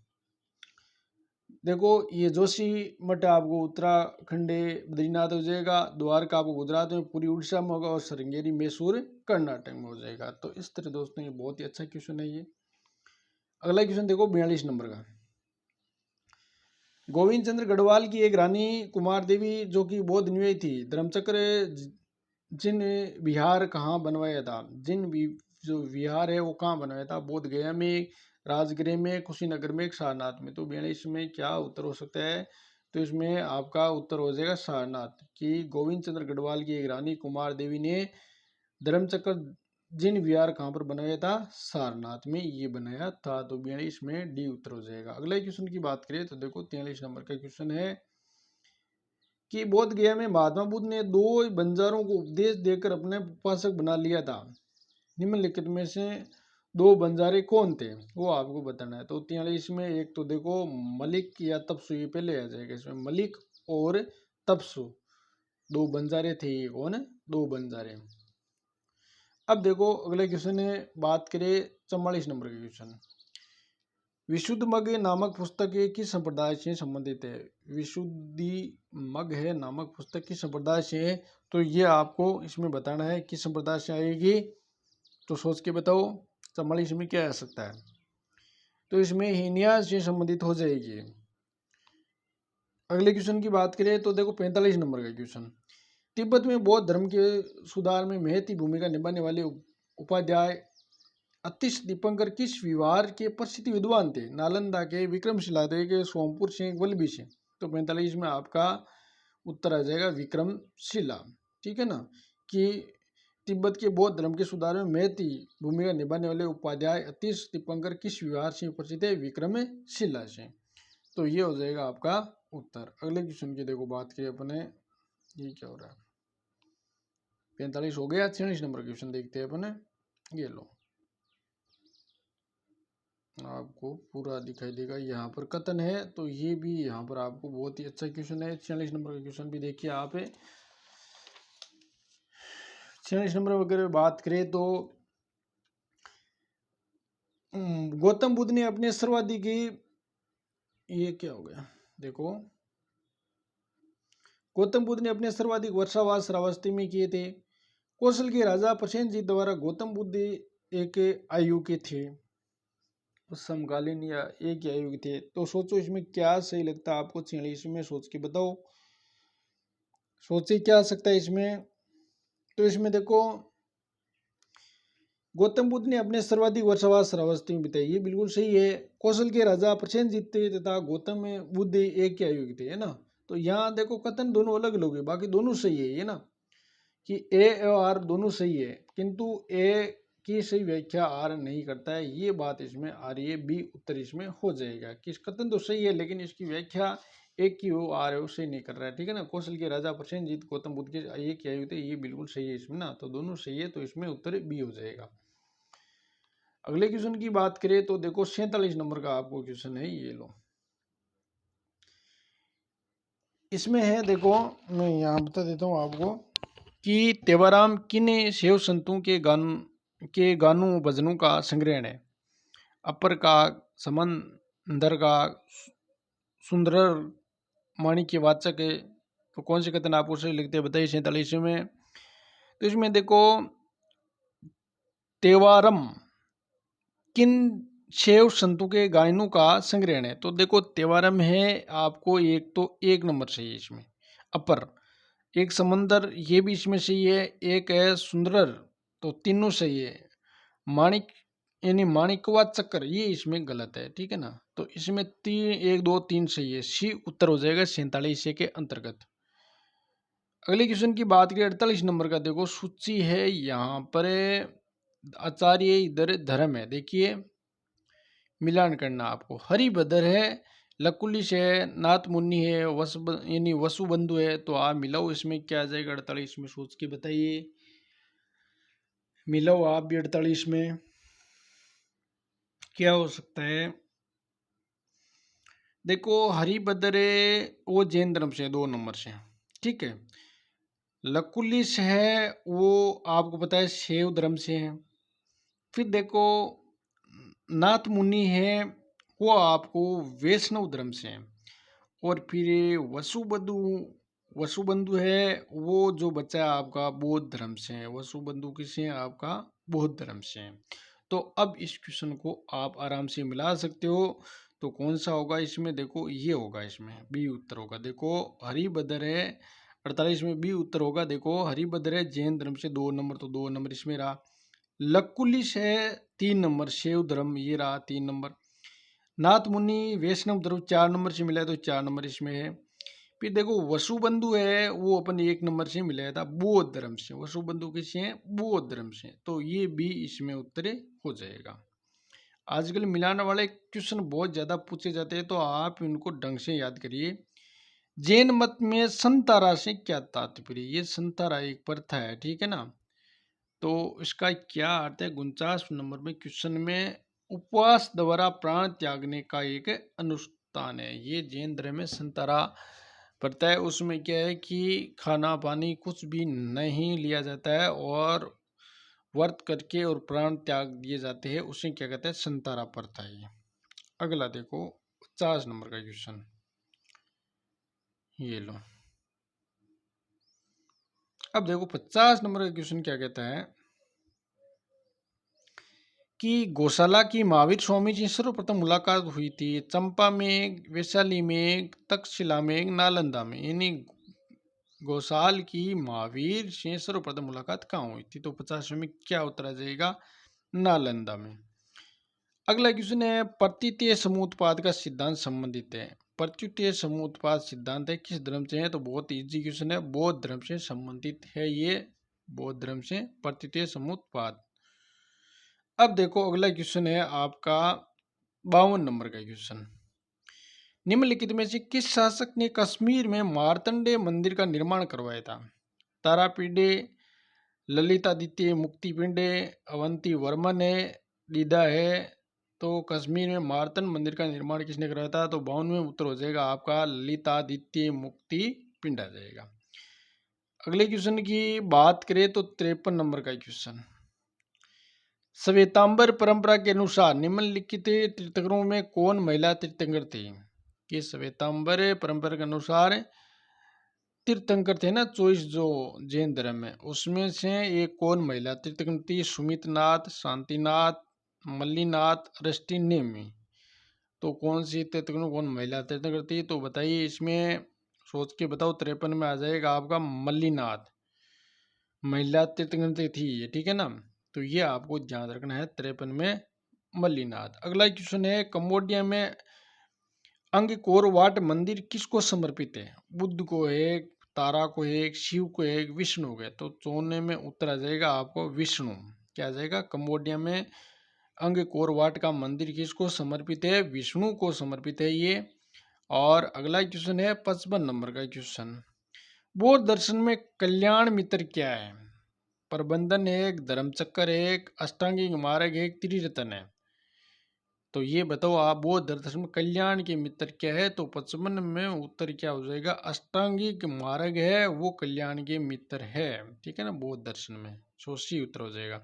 देखो ये जोशी मठ आपको उत्तराखंड बद्रीनाथ हो जाएगा, द्वारका आपको गुजरात में, पूरी उड़ीसा में होगा, और श्रृंगेरी मैसूर कर्नाटक में हो जाएगा। तो इस तरह दोस्तों ये बहुत ही अच्छा क्वेश्चन है ये। अगला क्वेश्चन देखो 42 नंबर का। गोविंद चंद्र गढ़वाल की एक रानी कुमार देवी जो कि बौद्ध निवासी थी, धर्मचक्र जिन विहार कहाँ बनवाया था? जो विहार है वो कहाँ बनवाया था? बोध गया में, राजगृह में, कुशीनगर में, सारनाथ में। तो 42 में क्या उत्तर हो सकता है? तो इसमें आपका उत्तर हो जाएगा सारनाथ। कि गोविंद चंद्र गढ़वाल की एक रानी कुमार देवी ने धर्मचक्र जिन विहार कहाँ पर बनाया था? सारनाथ में ये बनाया था। तो 42 में डी उत्तर हो जाएगा। अगले क्वेश्चन की बात करें तो देखो 43 नंबर का क्वेश्चन है कि बोध गया में महात्मा बुद्ध ने 2 बंजारों को उपदेश देकर अपने उपासक बना लिया था। निम्नलिखित में से 2 बंजारे कौन थे? वो आपको बताना है। तो 43 में एक तो देखो मलिक या तपसु, ये पहले आ जाएगा इसमें। मलिक और तपसु 2 बंजारे थे। ये कौन है? 2 बंजारे। अब देखो अगले क्वेश्चन है, बात करें 44 नंबर का क्वेश्चन। विशुद्ध मग नामक पुस्तक किस संप्रदाय से संबंधित है? विशुद्धि मग है नामक पुस्तक किस संप्रदाय से है? तो ये आपको इसमें बताना है किस संप्रदाय से आएगी। तो सोच के बताओ 44 में क्या आ सकता है? तो इसमें हीनिया से संबंधित हो जाएगी। अगले क्वेश्चन की बात करें तो देखो 45 नंबर का क्वेश्चन। तिब्बत में बौद्ध धर्म के सुधार में महती भूमिका निभाने वाले उपाध्याय अतिश दीपंकर किस विहार के प्रसिद्ध विद्वान थे? नालंदा के, विक्रमशिला के, सोमपुर से, वल्लभी से। तो 45 में आपका उत्तर आ जाएगा विक्रमशिला, ठीक है ना। कि तिब्बत के बौद्ध धर्म के सुधार में महती भूमिका निभाने वाले उपाध्याय अतिश दीपंकर किस विहार से प्रसिद्ध है? विक्रमशिला से। तो ये हो जाएगा आपका उत्तर। अगले क्वेश्चन की देखो बात की अपने, ये क्या हो रहा है? 45 हो गया। 46 नंबर क्वेश्चन देखते हैं अपने। ये लो, आपको पूरा दिखाई देगा। यहाँ पर कथन है, तो ये भी यहाँ पर आपको बहुत ही अच्छा क्वेश्चन है। 46 नंबर का क्वेश्चन भी देखिए आप। 46 नंबर वगैरह बात करें तो गौतम बुद्ध ने अपने सर्वाधिक, ये क्या हो गया देखो, गौतम बुद्ध ने अपने सर्वाधिक वर्षावास श्रावस्ती में किए थे। कौशल के राजा प्रसेनजीत द्वारा गौतम बुद्ध एक आयु के थे, समकालीन या एक ही आयु के थे। तो सोचो इसमें क्या सही लगता है आपको? 46 में सोच के बताओ, सोचे क्या आ सकता है इसमें। तो इसमें देखो गौतम बुद्ध ने अपने सर्वाधिक वर्षवास श्रावस्ती में बिताई, ये बिल्कुल सही है। कौशल के राजा प्रसेनजीत थे तथा गौतम बुद्ध एक के आयु के थे, है ना। तो यहाँ देखो कथन दोनों अलग अलग है, बाकी दोनों सही है ना, कि ए और आर दोनों सही है, किंतु ए की सही व्याख्या आर नहीं करता है, ये बात इसमें आ रही है। बी उत्तर इसमें हो जाएगा कि कथन तो सही है लेकिन इसकी व्याख्या एक की हो आर है वो सही नहीं कर रहा है, ठीक है ना। कौशल के राजा प्रसेनजीत गौतम बुद्ध के एक के आयु थे, ये बिल्कुल सही है इसमें ना, तो दोनों सही है, तो इसमें उत्तर बी हो जाएगा। अगले क्वेश्चन की बात करें तो देखो 47 नंबर का आपको क्वेश्चन है, ये लो। इसमें है देखो, मैं यहाँ बता देता हूँ आपको कि तेवाराम किन शिव संतों के गानों भजनों का संग्रहण है। अपर का, समंदर का, सुंदर माणिक्यवाचक है। तो कौन से कथन आपको सही लिखते हैं बताइए 47 में। तो इसमें देखो तेवारम किन शिव संतों के गायनों का संग्रहण है। तो देखो तेवारम है आपको एक, तो एक नंबर सही है इसमें। अपर, एक समंदर, ये भी इसमें सही है। एक है सुंदर, तो तीनों सही है। माणिक यानी माणिकवा चक्कर, ये इसमें गलत है, ठीक है ना। तो इसमें तीन, एक दो तीन सही है, सी उत्तर हो जाएगा 47 के अंतर्गत। अगले क्वेश्चन की बात करें 48 नंबर का, देखो सूची है यहाँ पर। आचार्य इधर धर्म है, देखिए मिलान करना आपको। हरिभद्र है, लकुलिश है, नाथ मुनि है, यानी वसुबंधु है, तो आप मिलाओ इसमें क्या आ जाएगा 48 में, सोच के बताइए। मिलाओ आप भी 48 में क्या हो सकता है। देखो हरिभद्र वो जैन धर्म से 2 नंबर से, ठीक है। लकुलिश है वो आपको पता है शैव धर्म से है। फिर देखो नाथ मुनि है वो आपको वैष्णव धर्म से है। और फिर वसुबंधु है वो जो बच्चा है आपका बौद्ध धर्म से है। वसुबंधु किसे है आपका बौद्ध धर्म से है। तो अब इस क्वेश्चन को आप आराम से मिला सकते हो। तो कौन सा होगा इसमें, देखो ये होगा, इसमें बी उत्तर होगा। देखो हरिभद्र है 48 में, बी उत्तर होगा। देखो हरिभद्र है जैन धर्म से 2 नंबर, तो 2 नंबर इसमें रहा। लकुलिश है 3 नंबर, शैव धर्म, ये रहा 3 नंबर। नाथ मुनि वैष्णव धर्म 4 नंबर से मिला है, तो 4 नंबर इसमें है। फिर देखो वसुबंधु है वो अपन 1 नंबर से मिलाया था बौद्ध धर्म से। वसुबंधु किससे है, बौद्ध धर्म से, तो ये भी इसमें उत्तर हो जाएगा। आजकल मिलाने वाले क्वेश्चन बहुत ज्यादा पूछे जाते हैं, तो आप इनको ढंग से याद करिए। जैन मत में संतारा से क्या तात्पर्य, ये संतारा एक प्रथा है, ठीक है ना। तो इसका क्या अर्थ है, 49 नंबर में क्वेश्चन में उपवास द्वारा प्राण त्यागने का एक अनुष्ठान है। ये जैन धर्म में संतारा प्रथा है, उसमें क्या है कि खाना पानी कुछ भी नहीं लिया जाता है और व्रत करके और प्राण त्याग दिए जाते हैं, उसे क्या कहते हैं, संतारा प्रथा है। अगला देखो 50 नंबर का क्वेश्चन, ये लो। अब देखो 50 नंबर का क्वेश्चन क्या कहता है कि गौशाला की महावीर स्वामी जी सर्वप्रथम मुलाकात हुई थी चंपा में, वैशाली में, तक्षशिला में, नालंदा में। यानी गौशाल की महावीर से सर्वप्रथम मुलाकात कहाँ हुई थी, तो 50 में क्या उत्तर आ जाएगा, नालंदा में। अगला क्वेश्चन है प्रतीतीय समूहोत्पाद का सिद्धांत संबंधित है। प्रत्युतीय समूहोत्पाद सिद्धांत है किस धर्म से है, तो बहुत इजी क्वेश्चन है, बौद्ध धर्म से संबंधित है ये, बौद्ध धर्म से प्रतीतीय समूहोत्पाद। अब देखो अगला क्वेश्चन है आपका 52 नंबर का क्वेश्चन। निम्नलिखित में से किस शासक ने कश्मीर में मार्तंडेय मंदिर का निर्माण करवाया था। तारापीडे, ललितादित्य मुक्तिपिंडे, अवंती वर्मन है, लीदा है। तो कश्मीर में मार्तंड मंदिर का निर्माण किसने करवाया था, तो 52 में उत्तर हो जाएगा आपका ललितादित्य मुक्तिपिंड आ जाएगा। अगले क्वेश्चन की बात करें तो 53 नंबर का क्वेश्चन। श्वेतांबर परंपरा के अनुसार निम्नलिखित तीर्थंकरों में कौन महिला तीर्थंकर थी। कि श्वेतांबर परंपरा के अनुसार तीर्थंकर थे ना 24 जो जैन धर्म में, उसमें से एक कौन महिला तीर्थंकर थी, सुमितनाथ, शांतिनाथ, मल्लीनाथ, अरष्टी, नेमी। तो कौन सी तीर्थंकर कौन महिला तीर्थंकर थी, तो बताइए इसमें, सोच के बताओ। 53 में आ जाएगा आपका मल्लीनाथ, महिला तीर्थंकर थी ये, ठीक है ना। तो ये आपको ध्यान रखना है। 53 में मल्लीनाथ। अगला क्वेश्चन है, कंबोडिया में अंगकोर वाट मंदिर किसको समर्पित है? बुद्ध को है, तारा को है, शिव को है, विष्णु को है? तो 54 में उत्तर आ जाएगा आपको विष्णु। क्या आ जाएगा? कंबोडिया में अंगकोर वाट का मंदिर किसको समर्पित है? विष्णु को समर्पित है ये। और अगला क्वेश्चन है 55 नंबर का क्वेश्चन, बौद्ध दर्शन में कल्याण मित्र क्या है? प्रबंधन है, एक धर्मचक्र है, एक अष्टांगिक मार्ग है, एक त्रिरत्न है। तो ये बताओ आप, बौद्ध दर्शन में कल्याण के मित्र क्या है? तो 55 में उत्तर क्या हो जाएगा? अष्टांगिक मार्ग है, वो कल्याण के मित्र है। ठीक है ना, बौद्ध दर्शन में। सी उत्तर हो जाएगा।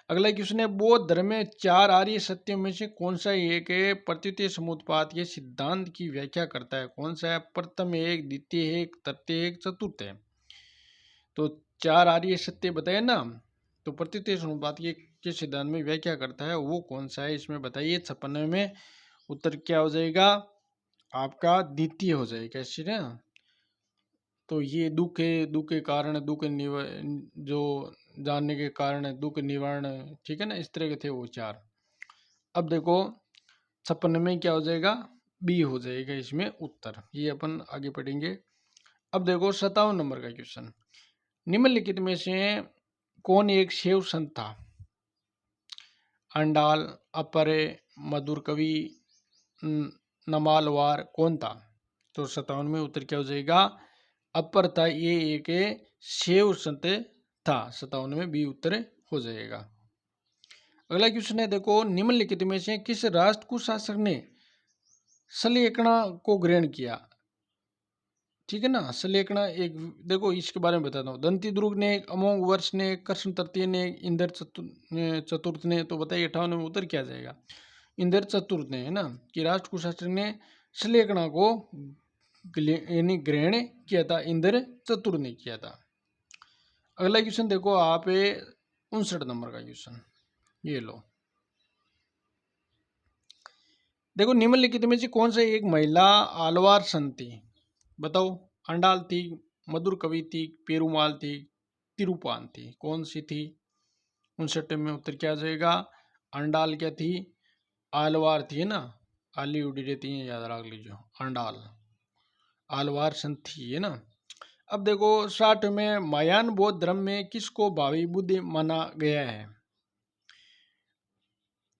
अगला क्वेश्चन है, बौद्ध धर्म में 4 आर्य सत्यों में से कौन सा एक है प्रत्युत समुत्पाद के सिद्धांत की व्याख्या करता है? कौन सा है? प्रथम एक, द्वितीय एक, तृतीय एक, चतुर्थ है। तो 4 आर्य सत्य बताए ना, तो प्रत्युत समुत्पाद के सिद्धांत में व्याख्या करता है, वो कौन सा है इसमें बताइए। 56 में उत्तर क्या हो जाएगा? आपका द्वितीय हो जाएगा। ऐसे ना, तो ये दुख है, दुख के कारण, जो जानने के कारण दुख निवारण, ठीक है ना, इस तरह के थे वो 4। अब देखो 56 में क्या हो जाएगा? बी हो जाएगा इसमें उत्तर। ये अपन आगे पढ़ेंगे। अब देखो 57 नंबर का क्वेश्चन, निम्नलिखित में से कौन एक शैव संत था? अंडाल, अपरे, मधुर कवि, नमालवार, कौन था? तो 57 में उत्तर क्या हो जाएगा? अपर था, ये एक शैव संत था। 57 में बी उत्तर हो जाएगा। अगला क्वेश्चन है, देखो निम्नलिखित में से किस राष्ट्र को शासक ने सलेकणा को ग्रहण किया? ठीक है ना, सलेकणा एक, देखो इसके बारे में बताता हूँ। दंती दुर्ग ने, अमोघ वर्ष ने, कृष्ण तृतीय ने, इंद्र चतुर्थ ने। तो बताइए 58 में उत्तर क्या जाएगा? इंद्र चतुर्थ ने, है ना, कि राष्ट्र कुशासक ने सलेकणा को यानी ग्रहण किया था, इंद्र चतुर्थ ने किया था। अगला क्वेश्चन देखो आप, 59 नंबर का क्वेश्चन, ये लो। देखो निम्नलिखित में से कौन सा एक महिला आलवार संत थी? बताओ। अंडाल थी, मधुर कवि थी, पेरुमाल थी, तिरुपान थी? कौन सी थी? 59 में उत्तर क्या आ जाएगा? अंडाल क्या थी? आलवार थी, है ना, आली उड़ी रहती है, याद रख लीजिए। अंडाल आलवार संत थी, है ना। अब देखो 60 में, महायान बौद्ध धर्म में किसको भावी बुद्ध माना गया है?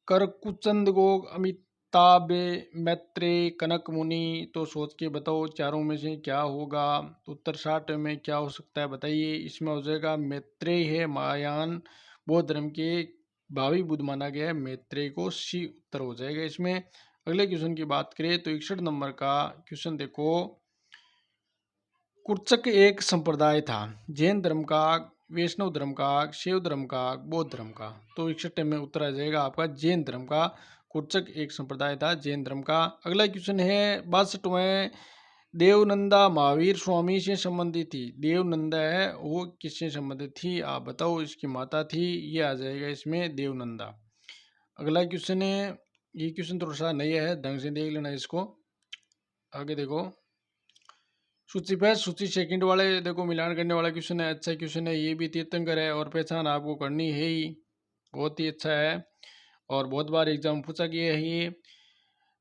करकुचंद को, अमिताभ, मैत्रेय, कनक मुनि? तो सोच के बताओ चारों में से क्या होगा। तो उत्तर 60 में क्या हो सकता है बताइए। इसमें हो जाएगा मैत्रेय है, महायान बौद्ध धर्म के भावी बुद्ध माना गया है, मैत्रेय को सी उत्तर हो जाएगा इसमें। अगले क्वेश्चन की बात करें तो 61 नंबर का क्वेश्चन देखो, कुर्चक एक संप्रदाय था, जैन धर्म का, वैष्णव धर्म का, शैव धर्म का, बौद्ध धर्म का? तो 61 में उत्तर आ जाएगा आपका जैन धर्म का। कुर्चक एक संप्रदाय था जैन धर्म का। अगला क्वेश्चन है 62वें, देवनंदा महावीर स्वामी से संबंधित थी। देवनंदा है वो किससे संबंधित थी आप बताओ, इसकी माता थी, ये आ जाएगा इसमें देवनंदा। अगला क्वेश्चन है, ये क्वेश्चन थोड़ा सा नया है, ढंग से देख लेना इसको। आगे देखो, सूची पे सूची सेकंड वाले देखो, मिलान करने वाला क्वेश्चन है, अच्छा क्वेश्चन है ये भी। तीर्थंकर है और पहचान आपको करनी है ही, बहुत ही अच्छा है और बहुत बार एग्जाम पूछा गया है ये।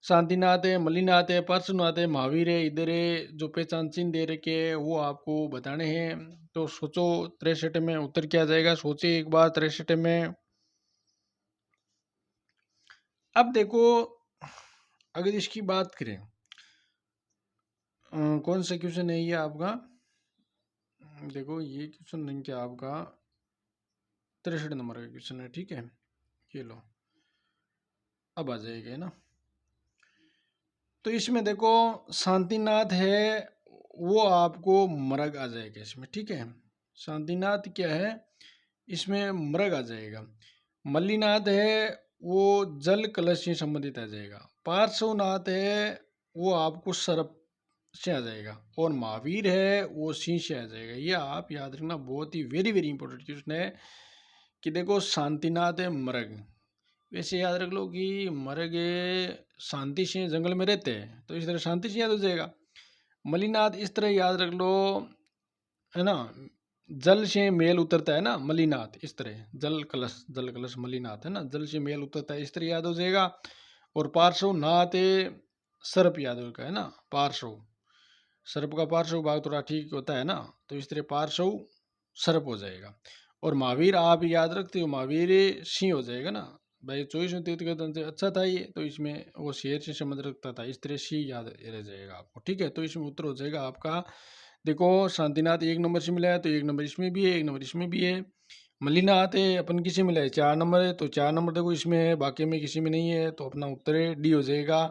शांतिनाथ है, मल्लीनाथ है, पार्श्वनाथ है, महावीर है, इधर है जो पहचान चिन्ह दे रखे है वो आपको बताने हैं। तो सोचो 63 में उत्तर क्या जाएगा, सोचे एक बार 63 में। अब देखो अगर इसकी बात करें, कौन सा क्वेश्चन है ये आपका, देखो ये क्वेश्चन नहीं क्या आपका 63 नंबर का क्वेश्चन है, ठीक है, ये लो अब आ जाएगा ना। तो इसमें देखो शांतिनाथ है वो आपको मरग आ जाएगा इसमें, ठीक है। शांतिनाथ क्या है इसमें मरग आ जाएगा। मल्लीनाथ है वो जल कलश से संबंधित आ जाएगा। पार्श्वनाथ है वो आपको सर्प से आ जाएगा। और महावीर है वो सिंह से आ जाएगा। ये आप याद रखना, बहुत ही वेरी वेरी इंपॉर्टेंट क्वेश्चन है कि देखो शांतिनाथ है मरग, वैसे याद रख लो कि मरग शांति सिंह जंगल में रहते हैं तो इस तरह शांति सिंह याद हो जाएगा। मल्लीनाथ इस तरह याद रख लो, है ना, जल से मेल उतरता है ना, मलिनाथ, इस तरह जल कलश मलिनाथ है ना, जल से मेल उतरता है, इस तरह याद हो जाएगा। और पार्श्व नाथ सर्प याद होगा है ना, पार्श्व सर्प का पार्श्व भाग थोड़ा ठीक होता है ना, तो इस तरह पार्श्व सर्प हो जाएगा। और महावीर आप याद रखते हो, महावीर सिंह हो जाएगा ना भाई, 24 से अच्छा था ये, तो इसमें वो शेर से संबंध रखता था, इस तरह सिंह याद रह जाएगा आपको, ठीक है। तो इसमें उत्तर हो जाएगा आपका, देखो शांतिनाथ 1 नंबर से मिला है, तो 1 नंबर इसमें भी है, 1 नंबर इसमें भी है। मलिनाथ है अपन किसी में मिला है, 4 नंबर है, तो 4 नंबर देखो इसमें है, बाकी में किसी में नहीं है, तो अपना उत्तर है डी हो जाएगा।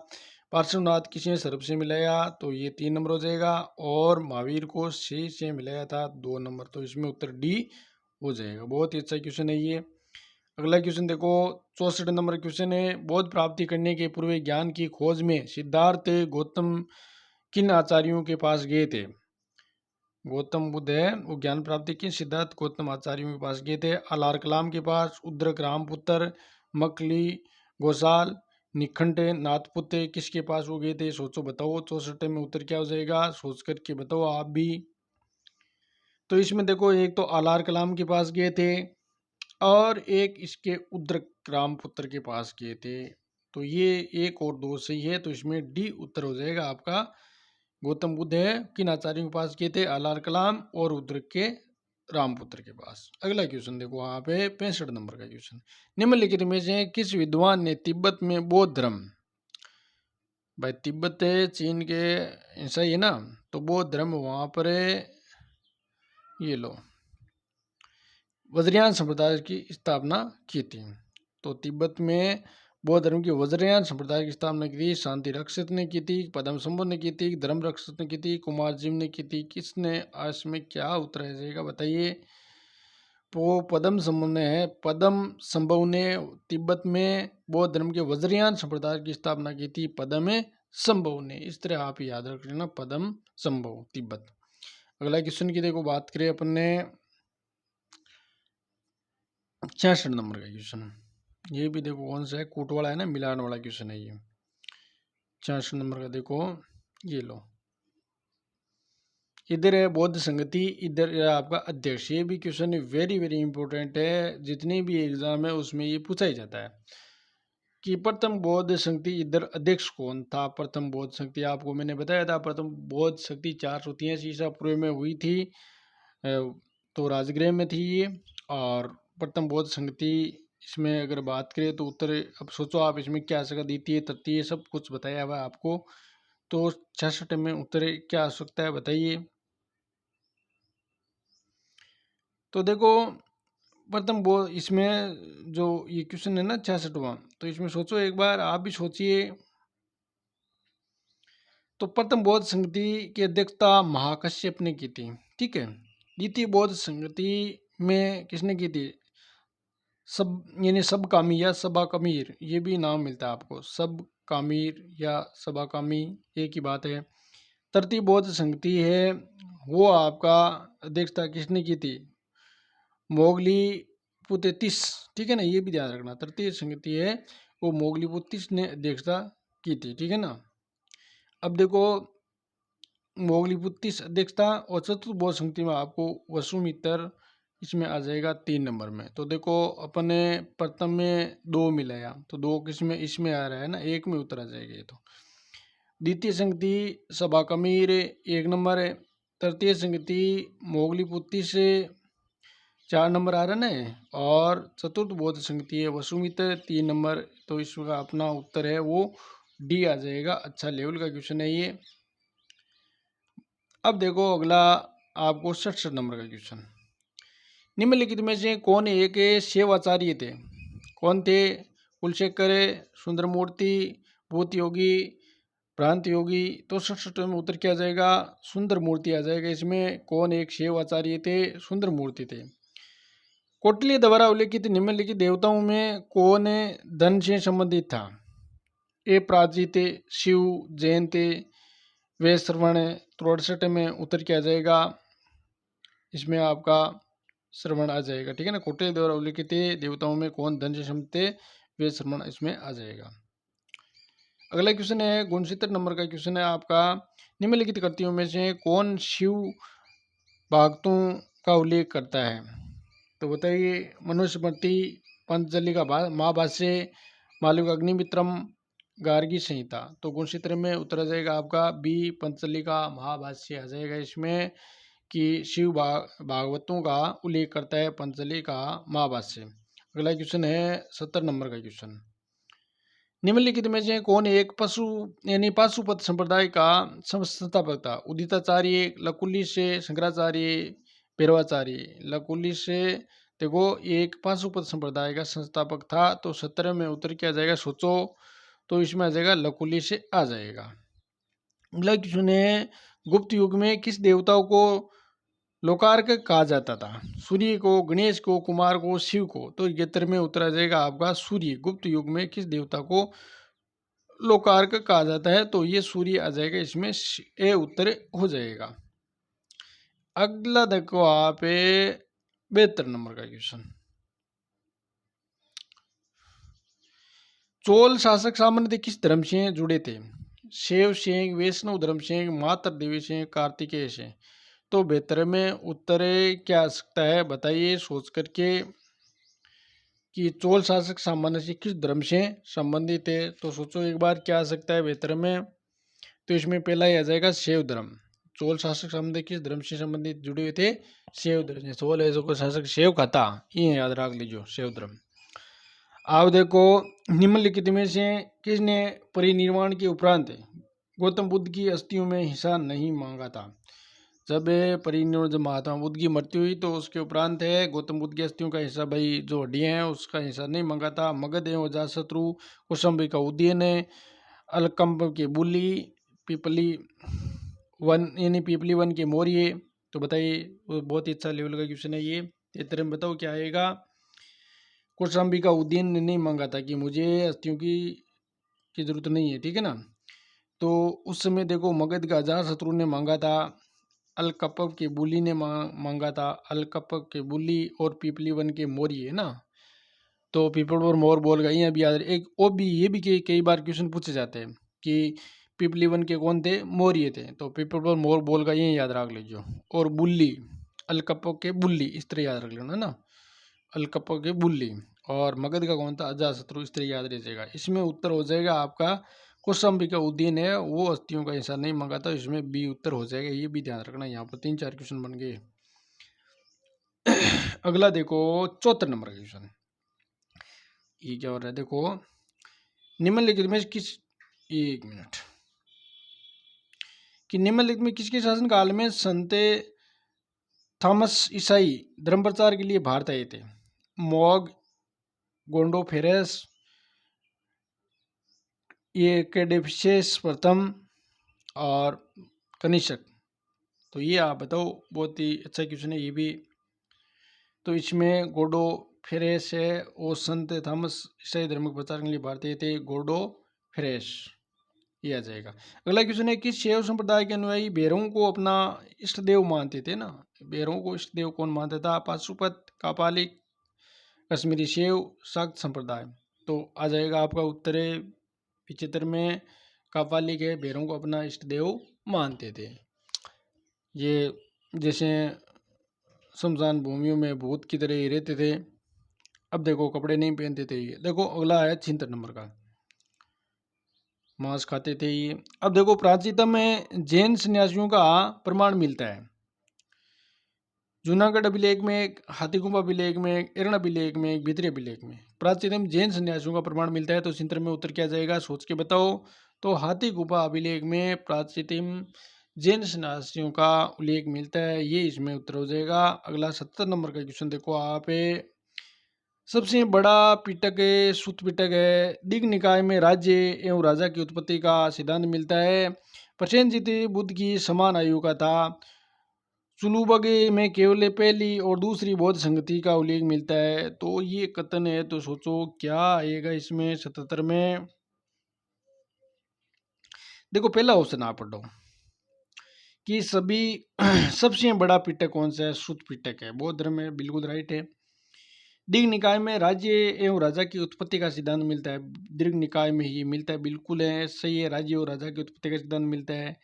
पार्श्वनाथ किसी ने सर्प से मिलाया, तो ये 3 नंबर हो जाएगा। और महावीर को शेष से मिलाया था 2 नंबर, तो इसमें उत्तर डी हो जाएगा। बहुत ही अच्छा क्वेश्चन है ये। अगला क्वेश्चन देखो, 64 नंबर क्वेश्चन है, बोध प्राप्ति करने के पूर्व ज्ञान की खोज में सिद्धार्थ गौतम किन आचार्यों के पास गए थे। गौतम बुद्ध है वो ज्ञान प्राप्ति की सिद्धार्थ गौतम आचार्यों के पास गए थे। अलार कलाम के पास, उद्रक रामपुत्र, मकली घोषाल, निखंड नाथपुत्र, किसके पास वो गए थे, सोचो बताओ। 64 में उत्तर क्या हो जाएगा, सोच करके बताओ आप भी। तो इसमें देखो, एक तो अलार कलाम के पास गए थे, और एक इसके उद्रक रामपुत्र के पास गए थे। तो ये एक और दो सही है, तो इसमें डी उत्तर हो जाएगा आपका। गौतम बुद्ध है किन आचार्यों के पास गए थे, अलार कलाम और उद्रक के रामपुत्र के पास। अगला क्वेश्चन देखो वहां पे 65 नंबर का क्वेश्चन, निम्नलिखित में से किस विद्वान ने तिब्बत में बौद्ध धर्म, भाई तिब्बत है चीन के ऐसा ही है ना, तो बौद्ध धर्म वहां पर है, ये लो वज्रयान संप्रदाय की स्थापना की थी। तो तिब्बत में बौद्ध धर्म की वज्रयान संप्रदाय की स्थापना की थी, शांति रक्षित ने की थी, पद्म संभव ने की थी, धर्म रक्षित ने की थी, कुमार जीव ने की थी। किसने, इसमें क्या उत्तर रह जाएगा बताइए। वो पद्म संभव ने है, पद्म संभव ने तिब्बत में बौद्ध धर्म के वज्रयान संप्रदाय की स्थापना की थी, पद्म संभव ने, इस तरह आप याद रख लेना, पद्म संभव तिब्बत। अगला क्वेश्चन की देखो बात करें अपन ने 66 नंबर का क्वेश्चन, ये भी देखो कौन सा है, कूट वाला है ना, मिलान वाला क्वेश्चन है ये। 66 नंबर का देखो, ये लो, इधर है बौद्ध संगति, इधर है आपका अध्यक्ष। ये भी क्वेश्चन वेरी वेरी इंपॉर्टेंट है, जितने भी एग्जाम है उसमें ये पूछा ही जाता है कि प्रथम बौद्ध संगति इधर अध्यक्ष कौन था। प्रथम बौद्ध संगति आपको मैंने बताया था, प्रथम बौद्ध संगति 483 ईसा पूर्व में हुई थी, तो राजगृह में थी ये। और प्रथम बौद्ध संगति इसमें अगर बात करें तो उत्तर, अब सोचो आप इसमें क्या आ सकता, द्वितीय तृतीय सब कुछ बताया हुआ है आपको। तो 66 में उत्तर क्या आ सकता है बताइए। तो देखो प्रथम वो इसमें जो ये क्वेश्चन है ना 66वां, तो इसमें सोचो एक बार आप भी सोचिए। तो प्रथम बौद्ध संगति की अध्यक्षता महाकश्यप ने की थी, ठीक है। द्वितीय बौद्ध संगति में किसने की थी, सब यानी सब कामी या सभा कमीर, ये भी नाम मिलता है आपको, सब कामीर या सभा कामी एक ही बात है। तृतीय बौद्ध संगति है वो आपका अध्यक्षता किसने की थी, मोगली पुतेतिस, ठीक है ना, ये भी ध्यान रखना। तृतीय संगति है वो मोगली पुतिस ने अध्यक्षता की थी, ठीक है ना। अब देखो मोगली पुतिस अध्यक्षता, और चतुर्थ बौद्ध संगति में आपको वसुमित्र इसमें आ जाएगा 3 नंबर में। तो देखो अपने प्रथम में 2 मिलाया, तो 2 किस में इसमें आ रहा है ना, 1 में उतर आ जाएगा ये। तो द्वितीय संगति सभा कमीर 1 नंबर है, तृतीय संगति मोगली पुत्ती से 4 नंबर आ रहा है, और चतुर्थ बौद्ध संगति है वसुमित्र 3 नंबर। तो इसका अपना उत्तर है वो डी आ जाएगा। अच्छा लेवल का क्वेश्चन है ये। अब देखो अगला आपको 67 नंबर का क्वेश्चन, निम्नलिखित में से कौन एक शिवाचार्य थे, कौन थे, कुलशेखर, सुंदरमूर्ति, भूत योगी, भ्रांत योगी। तो 67 में उत्तर क्या आ जाएगा, सुंदर मूर्ति आ जाएगा। इसमें कौन एक शिवाचार्य थे, सुंदर मूर्ति थे। कौटिल्य द्वारा उल्लेखित निम्नलिखित देवताओं में कौन धन से संबंधित था, ए प्राजित, शिव, जैन थे, वे श्रवण। 63 में उत्तर क्या आ जाएगा, इसमें आपका श्रवण आ जाएगा, ठीक है ना। कौटिल्य द्वारा उल्लेखित देवताओं में कौन धन से संबंधित थे, वे श्रवण इसमें आ जाएगा। अगला क्वेश्चन है 69 नंबर का क्वेश्चन है आपका, निम्नलिखित कृतियों में से कौन शिव भक्तों का उल्लेख करता है? तो बताइए, मनुस्मृति, पंतजलि का महाभाष्य, मालविका अग्निमित्रम, गार्गी संहिता। तो गुणसूत्र में उत्तर आ जाएगा आपका बी, पंतजलि का महाभाष्य आ जाएगा इसमें, कि शिव भागवतों का उल्लेख करता है पंतजलि का महाभाष्य। अगला क्वेश्चन है 70 नंबर का क्वेश्चन। निम्नलिखित में से कौन एक पशु यानी पाशुपत संप्रदाय का संस्थापक था? उदिताचार्य, लकुली से शंकराचार्य, भैरवाचार्य। लकुली से देखो एक पाशुपत संप्रदाय का संस्थापक था। तो 17 में उत्तर क्या आ जाएगा सोचो। तो इसमें आ जाएगा लकुली से आ जाएगा। अगला क्वेश्चन है, गुप्त युग में किस देवताओं को लोकार्क कहा जाता था? सूर्य को, गणेश को, कुमार को, शिव को। तो 71 में उत्तर आ जाएगा आपका सूर्य। गुप्त युग में किस देवता को लोकार्क कहा जाता है? तो ये सूर्य आ जाएगा इसमें, ए उत्तर हो जाएगा। अगला देखो आप 72 नंबर का क्वेश्चन। चोल शासक सामान्यतः किस धर्म से जुड़े थे? शैव से, वैष्णव धर्म से, मातर देवी से, कार्तिकेय से। तो 72 में उत्तर क्या आ सकता है बताइए सोच करके, कि चोल शासक सामान्य से किस धर्म से संबंधित है? तो सोचो एक बार क्या आ सकता है 72 में। तो इसमें पहला ही आ जाएगा शैव धर्म। चोल शासक सामान्य किस धर्म से संबंधित जुड़े हुए थे? शैव धर्म से। चोल ऐसो को शासक शैव का था, ये याद रख लीजिए, शैव धर्म। आप देखो, निम्नलिखित में से किसने परिनिर्वाण के उपरांत गौतम बुद्ध की अस्थियों में हिस्सा नहीं मांगा था? जब परिनिर्वाण, जब महात्मा बुद्ध की मृत्यु हुई तो उसके उपरांत है गौतम बुद्ध की अस्थियों का हिस्सा, भाई जो हड्डियां हैं उसका हिस्सा नहीं मांगा था। मगध एवं अजातशत्रु, कौशाम्बी का उदयन, अलकंप के बुली, पिपली वन यानी पिपली वन के मौर्य। तो बताइए, वो बहुत ही अच्छा लेवल का क्वेश्चन है ये। तेरे में बताओ क्या आएगा। कौशाम्बी का उदयन ने नहीं मांगा था कि मुझे अस्थियों की जरूरत नहीं है, ठीक है ना। तो उस समय देखो मगध का अजातशत्रु ने मांगा था, अलकप्प के बुली ने मांगा था, अलकप्प के बुली और पीपली वन के मौर्य है ना। तो पीपल और मोर बोल गए, यहाँ भी याद एक वो भी, ये भी कई बार क्वेश्चन पूछे जाते हैं कि पीपली वन के कौन थे? मौर्य थे। तो पीपल और मोर बोल गए, ये याद रख लीजिए। और बुल्ली, अलकप्प के बुल्ली, इस तरह याद रख लेना ना, अलकप्प के बुल्ली। और मगध का कौन था? अजातशत्रु, इस तरह याद रह इसमें उत्तर हो जाएगा आपका कौशाम्बी का उदयन है, वो अस्थियों का हिस्सा नहीं मांगा था, इसमें बी उत्तर हो जाएगा। ये भी ध्यान रखना, यहाँ पर 3-4 क्वेश्चन बन गए। अगला देखो 74 नंबर का क्वेश्चन। ये क्या हो रहा है देखो, निम्नलिखित में किस, एक मिनट, कि निम्नलिखित में किसके शासन काल में संत थॉमस ईसाई धर्म प्रचार के लिए भारत आए थे? मॉग, गोंडोफेरस, ये कैडेफिसेस प्रथम और कनिष्क। तो ये आप बताओ, बहुत ही अच्छा क्वेश्चन है ये भी। तो इसमें गोडो फेरेस है, वो संत थॉमस ईसाई धर्म के प्रचार के लिए भारतीय थे, गोडो फेरेस, ये आ जाएगा। अगला क्वेश्चन है कि शैव संप्रदाय के अनुयायी भैरवों को अपना इष्ट देव मानते थे ना। भैरवों को इष्ट देव कौन मानता था? पाशुपत, कापालिक, कश्मीरी शैव, शाक्त संप्रदाय। तो आ जाएगा आपका उत्तर है 75 में, कापालिक है, भैरवों को अपना इष्ट देव मानते थे। ये जैसे शमशान भूमियों में भूत की तरह ही रहते थे। अब देखो कपड़े नहीं पहनते थे ये। देखो अगला है 76 नंबर का, मांस खाते थे ये। अब देखो प्राचीनतम में जैन सन्यासियों का प्रमाण मिलता है। जूनागढ़ अभिलेख में एक, हाथीगुम्बा अभिलेख में एक, एरण अभिलेख में एक, भित्री अभिलेख में प्राचीनतम जैन सन्यासियों का प्रमाण मिलता है। तो चिंतन में उत्तर क्या जाएगा सोच के बताओ। तो हाथीगुम्बा अभिलेख में प्राचीनतम जैन सन्यासियों का उल्लेख मिलता है, ये इसमें उत्तर हो जाएगा। अगला 70 नंबर का क्वेश्चन देखो आप, सबसे बड़ा पिटक है सूत पिटक है। दिग् निकाय में राज्य एवं राजा की उत्पत्ति का सिद्धांत मिलता है। प्रसेनजित बुद्ध की समान आयु का था। चुलूबगे में केवल पहली और दूसरी बौद्ध संगति का उल्लेख मिलता है। तो ये कथन है, तो सोचो क्या आएगा इसमें 77 में। देखो पहला ऑप्शन आप पढ़ो कि सभी सबसे बड़ा पिटक कौन सा है? सूत पिटक है, बौद्ध धर्म में, बिल्कुल राइट है। दीर्घ निकाय में राज्य एवं राजा की उत्पत्ति का सिद्धांत मिलता है, दीर्घ निकाय में ही मिलता है, बिल्कुल है, सही है, राज्य और राजा की उत्पत्ति का सिद्धांत मिलता है।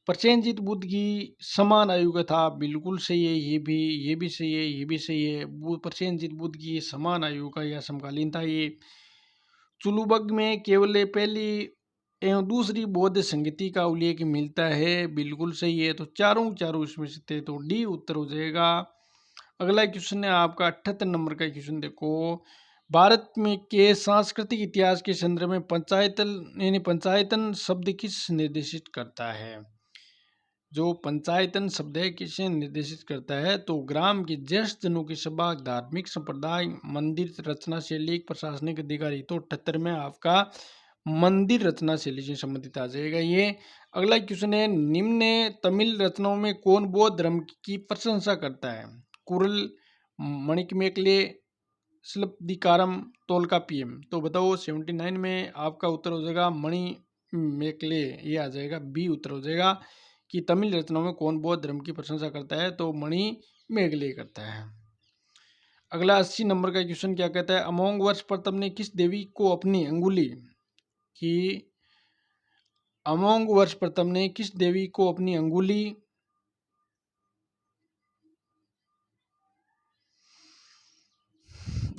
प्रसेनजीत बुद्ध की समान आयु का था, बिल्कुल सही है। ये भी सही है, ये भी सही है। प्रसेनजीत बुद्ध की समान आयु का या समकालीन था ये। चुलुबग में केवल पहली एवं दूसरी बौद्ध संगति का उल्लेख मिलता है, बिल्कुल सही है। तो चारों चारों इसमें से थे, तो डी उत्तर हो जाएगा। अगला क्वेश्चन है आपका 78 नंबर का क्वेश्चन देखो। भारत में के सांस्कृतिक इतिहास के संदर्भ में पंचायतन यानी पंचायतन शब्द किस निर्देशित करता है? जो पंचायतन शब्द है किसे निर्देशित करता है? तो ग्राम के ज्येष्ठ जनों की सभा, धार्मिक संप्रदाय, मंदिर रचना शैली, प्रशासनिक अधिकारी। तो 78 में आपका मंदिर रचना शैली से संबंधित आ जाएगा ये। अगला क्वेश्चन है, निम्न तमिल रचनाओं में कौन बौद्ध धर्म की प्रशंसा करता है? कुरल, मणिकमेकले, शिल्पदिकारम, तोल्काप्पियम। तो बताओ 79 में आपका उत्तर हो जाएगा मणि मेकले, ये आ जाएगा बी उत्तर हो जाएगा कि तमिल रचनाओं में कौन बौद्ध धर्म की प्रशंसा करता है? तो मणि मेघले करता है। अगला 80 नंबर का क्वेश्चन क्या कहता है? अमोंग वर्ष प्रथम ने किस देवी को अपनी अंगुली की अमोंग वर्ष प्रथम ने किस देवी को अपनी अंगुली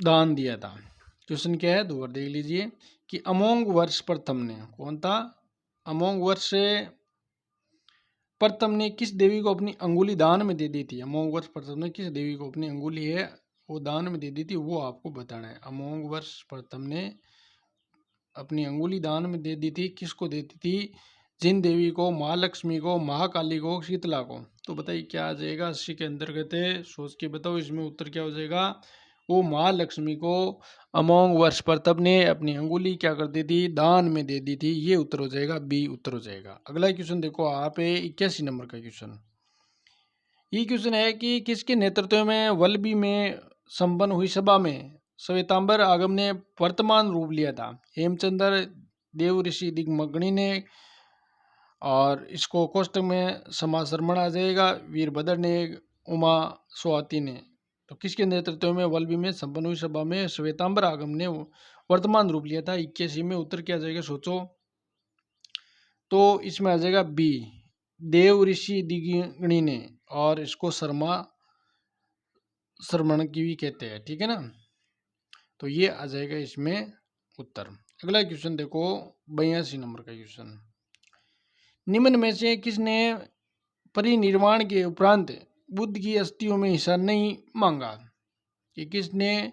दान दिया था? क्वेश्चन क्या है, दो बार देख लीजिए कि अमोंग वर्ष प्रथम ने कौन था? अमोंग वर्ष प्रथम ने किस देवी को अपनी अंगुली दान में दे दी थी? अमोंग वर्ष प्रथम ने किस देवी को अपनी अंगुली है वो दान में दे दी थी, वो आपको बताना है। अमोंग वर्ष प्रथम ने अपनी अंगुली दान में दे दी थी, किसको देती थी? जिन देवी को, महालक्ष्मी को, महाकाली को, शीतला को। तो बताइए क्या आ जाएगा 80 के अंतर्गत है, सोच के बताओ इसमें उत्तर क्या हो जाएगा। वो महालक्ष्मी को अमोंग वर्ष प्रथम ने अपनी अंगुली क्या कर दी थी? दान में दे दी थी, ये उत्तर हो जाएगा, बी उत्तर हो जाएगा। अगला क्वेश्चन देखो आप 81 नंबर का क्वेश्चन। ये क्वेश्चन है कि किसके नेतृत्व में वल्लभी में संपन्न हुई सभा में श्वेतांबर आगम ने वर्तमान रूप लिया था? हेमचंद्र, देव ऋषि दिग्मगणी ने, और इसको कोष्टक में समासरमण आ जाएगा, वीरभद्र ने, उमा स्वाति ने। तो किसके नेतृत्व में वल्लभी में संपन्न हुई सभा में श्वेतांबर आगम ने वर्तमान रूप लिया था? 81 में उत्तर क्या आ जाएगा, सोचो। तो इसमें आ जाएगा बी, देव ऋषि दिग्गणी ने, और इसको शर्मा श्रमण की भी कहते हैं, ठीक है ना। तो ये आ जाएगा इसमें उत्तर। अगला क्वेश्चन देखो 82 नंबर का क्वेश्चन। निम्न में से किसने परिनिर्वाण के उपरांत बुद्ध की अस्थियों में हिस्सा नहीं मांगा? कि किसने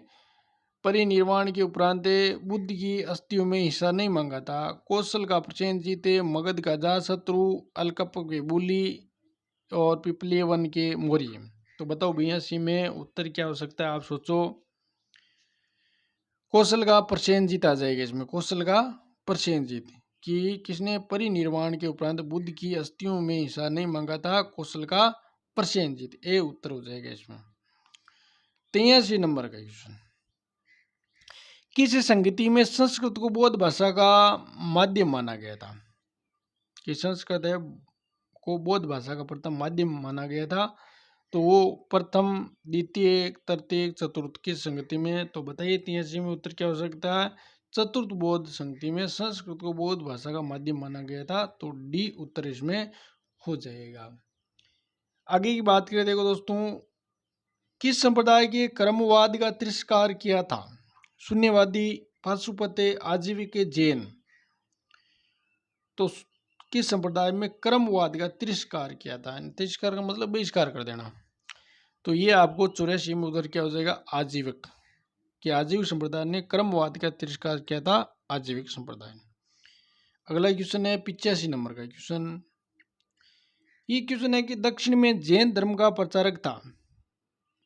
परिनिर्वाण के उपरांत बुद्ध की अस्थियों में हिस्सा नहीं मांगा था? कौशल का प्रसेनजीत, मगध का जातशत्रु, अलकप के बुली, और पिपले वन के मौर्य। तो बताओ 82 में उत्तर क्या हो सकता है, आप सोचो। कौशल का प्रसेनजीत आ जाएगा इसमें, कौशल का प्रसेनजीत कि किसने परिनिर्वाण के उपरांत बुद्ध की अस्थियों में हिस्सा नहीं मांगा था? कौशल का प्रसेनजीत, ए उत्तर हो जाएगा इसमें। 83 नंबर का क्वेश्चन। किस संगति में संस्कृत को बौद्ध भाषा का माध्यम माना गया था? कि संस्कृत है को बौद्ध भाषा का प्रथम माध्यम माना गया था? तो वो प्रथम, द्वितीय, तृतीय, चतुर्थ की संगति में। तो बताइए 83 में उत्तर क्या हो सकता है? चतुर्थ बौद्ध संगति में संस्कृत को बौद्ध भाषा का माध्यम माना गया था, तो डी उत्तर इसमें हो जाएगा। आगे की बात करें, देखो दोस्तों, किस संप्रदाय के कर्मवाद का तिरस्कार किया था? शून्यवादी, पाशुपत, आजीविक, जैन। तो किस संप्रदाय में कर्मवाद का तिरस्कार किया था? तिरस्कार का मतलब बहिष्कार कर देना। तो ये आपको 84 में उधर क्या हो जाएगा, आजीविक। कि आजीविक संप्रदाय ने कर्मवाद का तिरस्कार किया था, आजीविक संप्रदाय ने। अगला क्वेश्चन है 85 नंबर का क्वेश्चन। ये क्वेश्चन है कि दक्षिण में जैन धर्म का प्रचारक था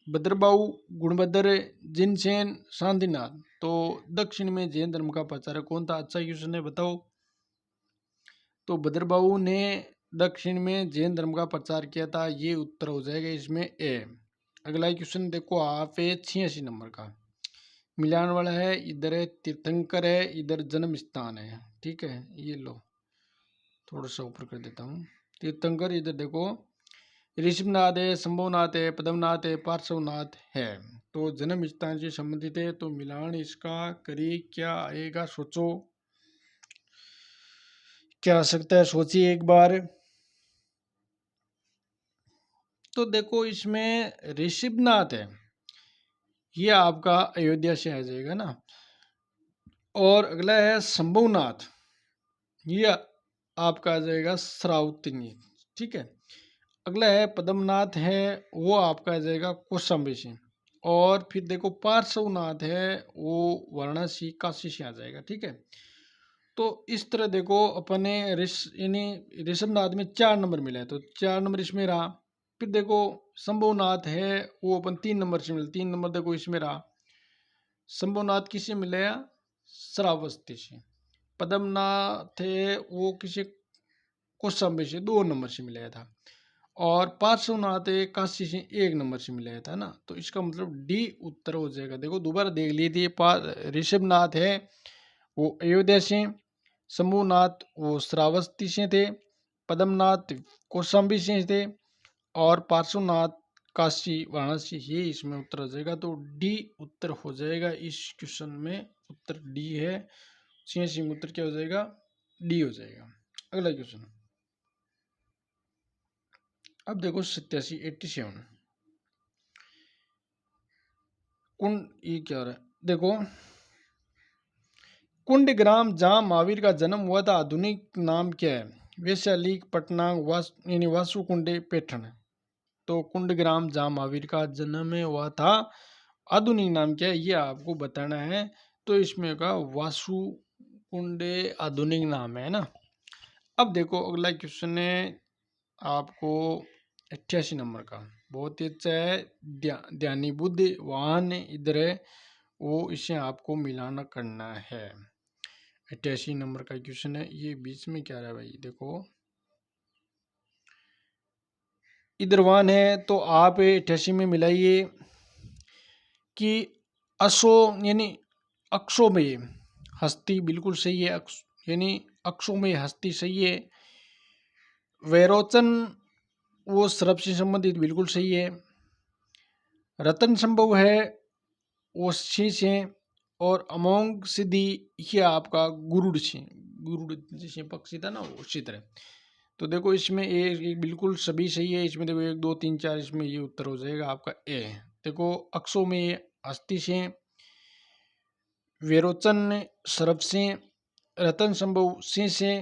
भद्रबाहु, गुणभद्र, जिनसेन, शांतिनाथ। तो दक्षिण में जैन धर्म का प्रचारक कौन था? अच्छा क्वेश्चन है, बताओ। तो भद्रबाहु ने दक्षिण में जैन धर्म का प्रचार किया था, ये उत्तर हो जाएगा इसमें ए। अगला क्वेश्चन देखो आप 86 नंबर का। मिलान वाला है, इधर है तीर्थंकर है, इधर जन्म स्थान है, ठीक है। ये लो थोड़ा सा ऊपर कर देता हूँ। तीर्थंकर इधर देखो, ऋषभनाथ है, शंभुनाथ है, पद्मनाथ है, पार्श्वनाथ है। तो जन्म स्थान से संबंधित है, तो मिलान इसका करी क्या आएगा, सोचो क्या आ सकता है, सोचिए एक बार। तो देखो इसमें ऋषभनाथ है, ये आपका अयोध्या से आ जाएगा ना। और अगला है शंभुनाथ, ये आपका आ जाएगा श्रावस्ती, ठीक है। अगला है पद्मनाथ है, वो आपका आ जाएगा कौशाम्बी से। और फिर देखो पार्श्वनाथ है, वो वाराणसी काशी से आ जाएगा, ठीक है। तो इस तरह देखो अपने यानी ऋषभनाथ में 4 नंबर मिला है, तो 4 नंबर इसमें रहा। फिर देखो शंभुनाथ है, वो अपन 3 नंबर से मिले, 3 नंबर देखो इसमें रहा। शंभुनाथ किसे मिले, श्रावस्ती से। पद्मनाथ है, वो किसे, कौशाम्बी से 2 नंबर से मिलाया था। और पार्श्वनाथ है, काशी से 1 नंबर से मिलाया था ना। तो इसका मतलब डी उत्तर हो जाएगा। देखो दोबारा देख लीजिए, ऋषभनाथ है वो अयोध्या से, शंभुनाथ वो श्रावस्ती से थे, पद्मनाथ कौशाम्बी से थे, और पार्श्वनाथ काशी वाराणसी, ये इसमें उत्तर हो जाएगा। तो डी उत्तर हो जाएगा इस क्वेश्चन में, उत्तर डी है। सी में उत्तर क्या हो जाएगा, डी हो जाएगा। अगला क्वेश्चन, अब देखो 87 87 कुंड, ये क्या हो रहा है देखो, कुंडग्राम जहाँ महावीर का जन्म हुआ था, आधुनिक नाम क्या है, वैशाली, पटना, यानी वासुकुंडे, पैठण। तो कुंडग्राम जहाँ महावीर का जन्म हुआ था, आधुनिक नाम क्या है ये आपको बताना है। तो इसमें का वासुकुंडे आधुनिक नाम है ना। अब देखो अगला क्वेश्चन है आपको 88 नंबर का, बहुत ही अच्छा है। ध्यानी बुद्ध वाहन इधर है, वो इसे आपको मिलाना करना है। 88 नंबर का क्वेश्चन है। ये बीच में क्या रहा है भाई, देखो इधर 1 है, तो आप 88 में मिलाइए कि अशो यानी अक्षो में हस्ती बिल्कुल सही है, यानी अक्षो में हस्ती सही है। वैरोचन वो सर्प से संबंधित बिल्कुल सही है। रतन संभव है वो शीश है। और अमोंग सिद्धि ये आपका गुरुड़ से, गुरुड़ जैसे पक्षी था ना उसी तरह। तो देखो इसमें एक बिल्कुल सभी सही है। इसमें देखो 1 2 3 4, इसमें ये उत्तर हो जाएगा आपका ए। देखो अक्षो में ये हस्ती से, वेरोचन सर्प से, रतन संभव सिंह से,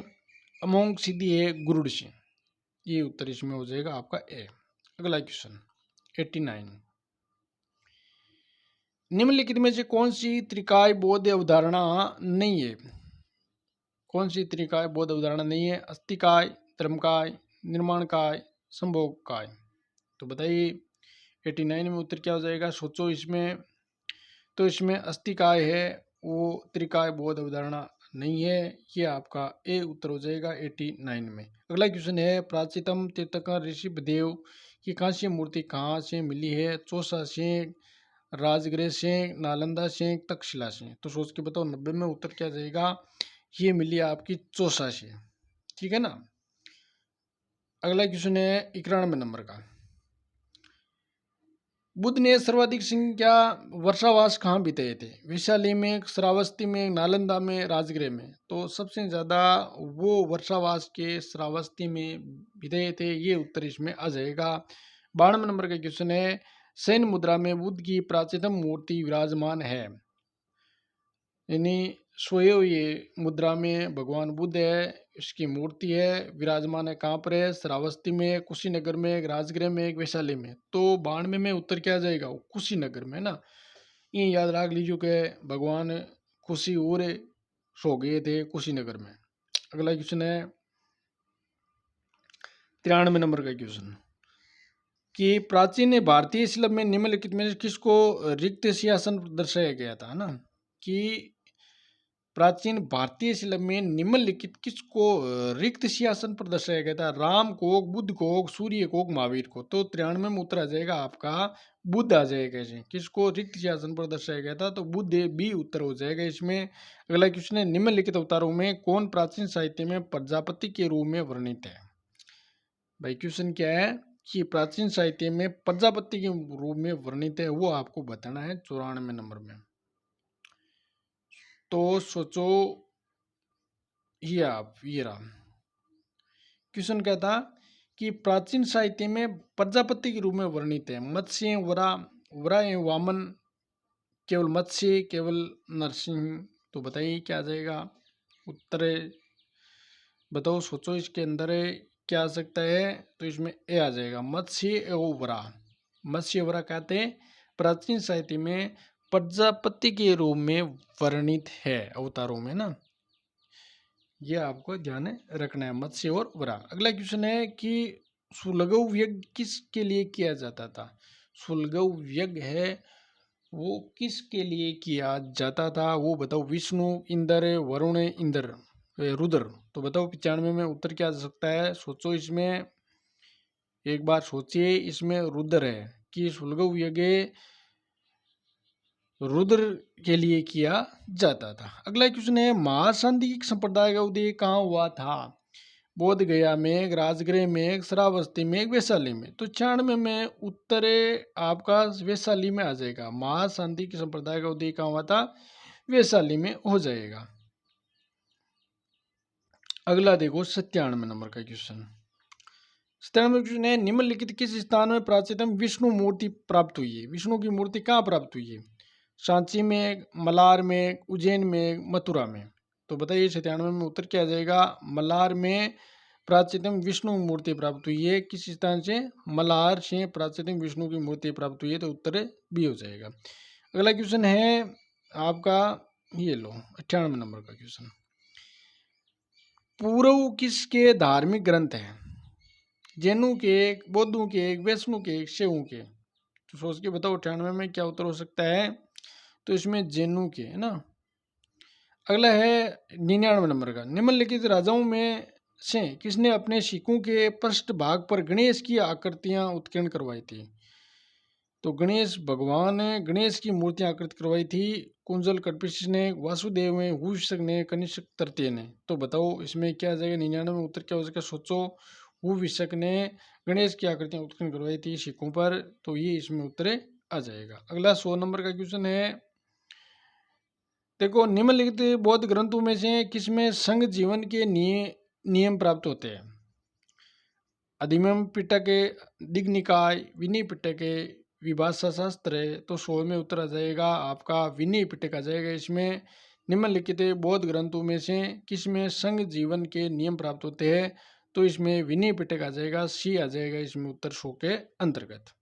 अमोंग सिद्धि है गुरुड़ से। ये उत्तर इसमें हो जाएगा आपका ए। अगला क्वेश्चन 89, निम्नलिखित में से कौन सी त्रिकाय बौद्ध अवधारणा नहीं है, कौन सी त्रिकाय बौद्ध अवधारणा नहीं है, अस्तिकाय, धर्मकाय, निर्माणकाय, संभोगकाय। तो बताइए 89 में उत्तर क्या हो जाएगा, सोचो इसमें। तो इसमें अस्तिकाय है, वो त्रिकाय बौद्ध अवधारणा नहीं है, ये आपका ए उत्तर हो जाएगा 89 में। अगला क्वेश्चन है, प्राचीनतम तीर्थंकर ऋषभदेव की कांस्य मूर्ति कहाँ से मिली है, चौसा से, राजगृह से, नालंदा से, तक्षशिला से। तो सोच के बताओ 90 में उत्तर क्या जाएगा, ये मिली आपकी चौसा से, ठीक है ना। अगला क्वेश्चन है 91 नंबर का, बुद्ध ने सर्वाधिक संख्या वर्षावास कहाँ बिताए थे, वैशाली में, श्रावस्ती में, नालंदा में, राजगृह में। तो सबसे ज़्यादा वो वर्षावास के श्रावस्ती में बिताए थे, ये उत्तर इसमें आ जाएगा। 92 नंबर का क्वेश्चन है, सैन्य मुद्रा में बुद्ध की प्राचीनतम मूर्ति विराजमान है, यानी सोए हुए मुद्रा में भगवान बुद्ध है, इसकी मूर्ति है, विराजमान है, कहाँ पर है, श्रावस्ती में, कुशीनगर में, राजगृह में, वैशाली में। तो 92 में उत्तर क्या आ जाएगा, कुशीनगर में ना। ये याद रख लीजिए कि भगवान खुशी और सो गए थे कुशीनगर में। अगला क्वेश्चन है 93 नंबर का क्वेश्चन, कि प्राचीन भारतीय शिल्प में निम्नलिखित में किसको रिक्त सिंहासन दर्शाया गया था ना, कि प्राचीन भारतीय शिल्प में निम्नलिखित किसको रिक्त सिंहासन पर दर्शाया गया था, राम को, बुद्ध को, सूर्य को, महावीर को। तो 93 में उत्तर आ जाएगा आपका बुद्ध आ जाएगा। ऐसे किसको रिक्त सिंहासन पर दर्शाया गया था, तो बुद्ध बी उत्तर हो जाएगा इसमें। अगला क्वेश्चन है, निम्नलिखित अवतारों में कौन प्राचीन साहित्य में प्रजापति के रूप में वर्णित है। भाई क्वेश्चन क्या है कि प्राचीन साहित्य में प्रजापति के रूप में वर्णित है, वो आपको बताना है 94 नंबर में। तो सोचो, ये रहा क्वेश्चन क्या था कि प्राचीन साहित्य में प्रजापति के रूप में वर्णित है। मत्स्य, वरा, वरा एवं वामन, केवल मत्स्य, केवल नरसिंह। तो बताइए क्या आ जाएगा उत्तर? बताओ, सोचो, इसके अंदर क्या आ सकता है? तो इसमें ए आ जाएगा, मत्स्य एवं वरा। मत्स्य वरा कहते हैं प्राचीन साहित्य में प्रजापति के रूप में वर्णित है अवतारों में ना। ये आपको ध्यान रखना है, मत्स्य और वरा। अगला क्वेश्चन है कि सुलगव यज्ञ किसके लिए किया जाता था? सुलगव यज्ञ है वो किसके लिए किया जाता था? वो बताओ। विष्णु, इंद्र, वरुण, इंद्र, रुद्र। तो बताओ 95 में उत्तर क्या आ सकता है? सोचो, इसमें एक बार सोचिए। इसमें रुद्र है कि सुलगव यज्ञ रुद्र के लिए किया जाता था। अगला क्वेश्चन है, महासांदिक संप्रदाय का उदय कहाँ हुआ था? बोध गया में, राजगृह में, श्रावस्ती में, वैशाली में। तो 96 में उत्तर आपका वैशाली में आ जाएगा। महासांदिक संप्रदाय का उदय कहाँ हुआ था? वैशाली में हो जाएगा। अगला देखो 97 नंबर का क्वेश्चन। 97 क्वेश्चन है, निम्नलिखित किस स्थान में प्राचीनतम विष्णु मूर्ति प्राप्त हुई है? विष्णु की मूर्ति कहाँ प्राप्त हुई है? सांची में, मलार में, उज्जैन में, मथुरा में। तो बताइए 97 में उत्तर क्या आ जाएगा? मलार में प्राचीनतम विष्णु मूर्ति प्राप्त हुई है। किस स्थान से? मलार से प्राचीनतम विष्णु की मूर्ति प्राप्त हुई है। तो उत्तर बी हो जाएगा। अगला क्वेश्चन है आपका, ये लो 98 नंबर का क्वेश्चन। पूर्व किसके धार्मिक ग्रंथ है? जैनों के, बौद्धों के, वैष्णव के, शैवों के। तो सोच के बताओ 98 में क्या उत्तर हो सकता है? तो इसमें जैनों के है ना। अगला है 99 नंबर का, निम्नलिखित राजाओं में से किसने अपने सिक्कों के पृष्ठ भाग पर गणेश की आकृतियां उत्कीर्ण करवाई थी? तो गणेश भगवान, गणेश की मूर्तियां आकृत करवाई थी कुंजल कटपिश ने, वासुदेव ने, हुशक ने, कनिष्क तृतीय ने। तो बताओ इसमें क्या आ जाएगा? 99 में उत्तर क्या हो सकेगा? सोचो। हुशक ने गणेश की आकृतियां उत्कीर्ण करवाई थी सिक्कों पर। तो ये इसमें उत्तर आ जाएगा। अगला 100 नंबर का क्वेश्चन है, देखो, निम्नलिखित बौद्ध ग्रंथों में से किसमें संघ जीवन के नियम प्राप्त होते हैं? अधिमम पिटक, दिग्निकाय, विनय पिटक, विभाषा शास्त्र है। तो 100 में उत्तर आ जाएगा आपका विनय पिटक आ जाएगा। इसमें निम्नलिखित बौद्ध ग्रंथों में से किसमें संघ जीवन के नियम प्राप्त होते हैं? तो इसमें विनय पिटक आ जाएगा, सी आ जाएगा इसमें उत्तर 100 के अंतर्गत।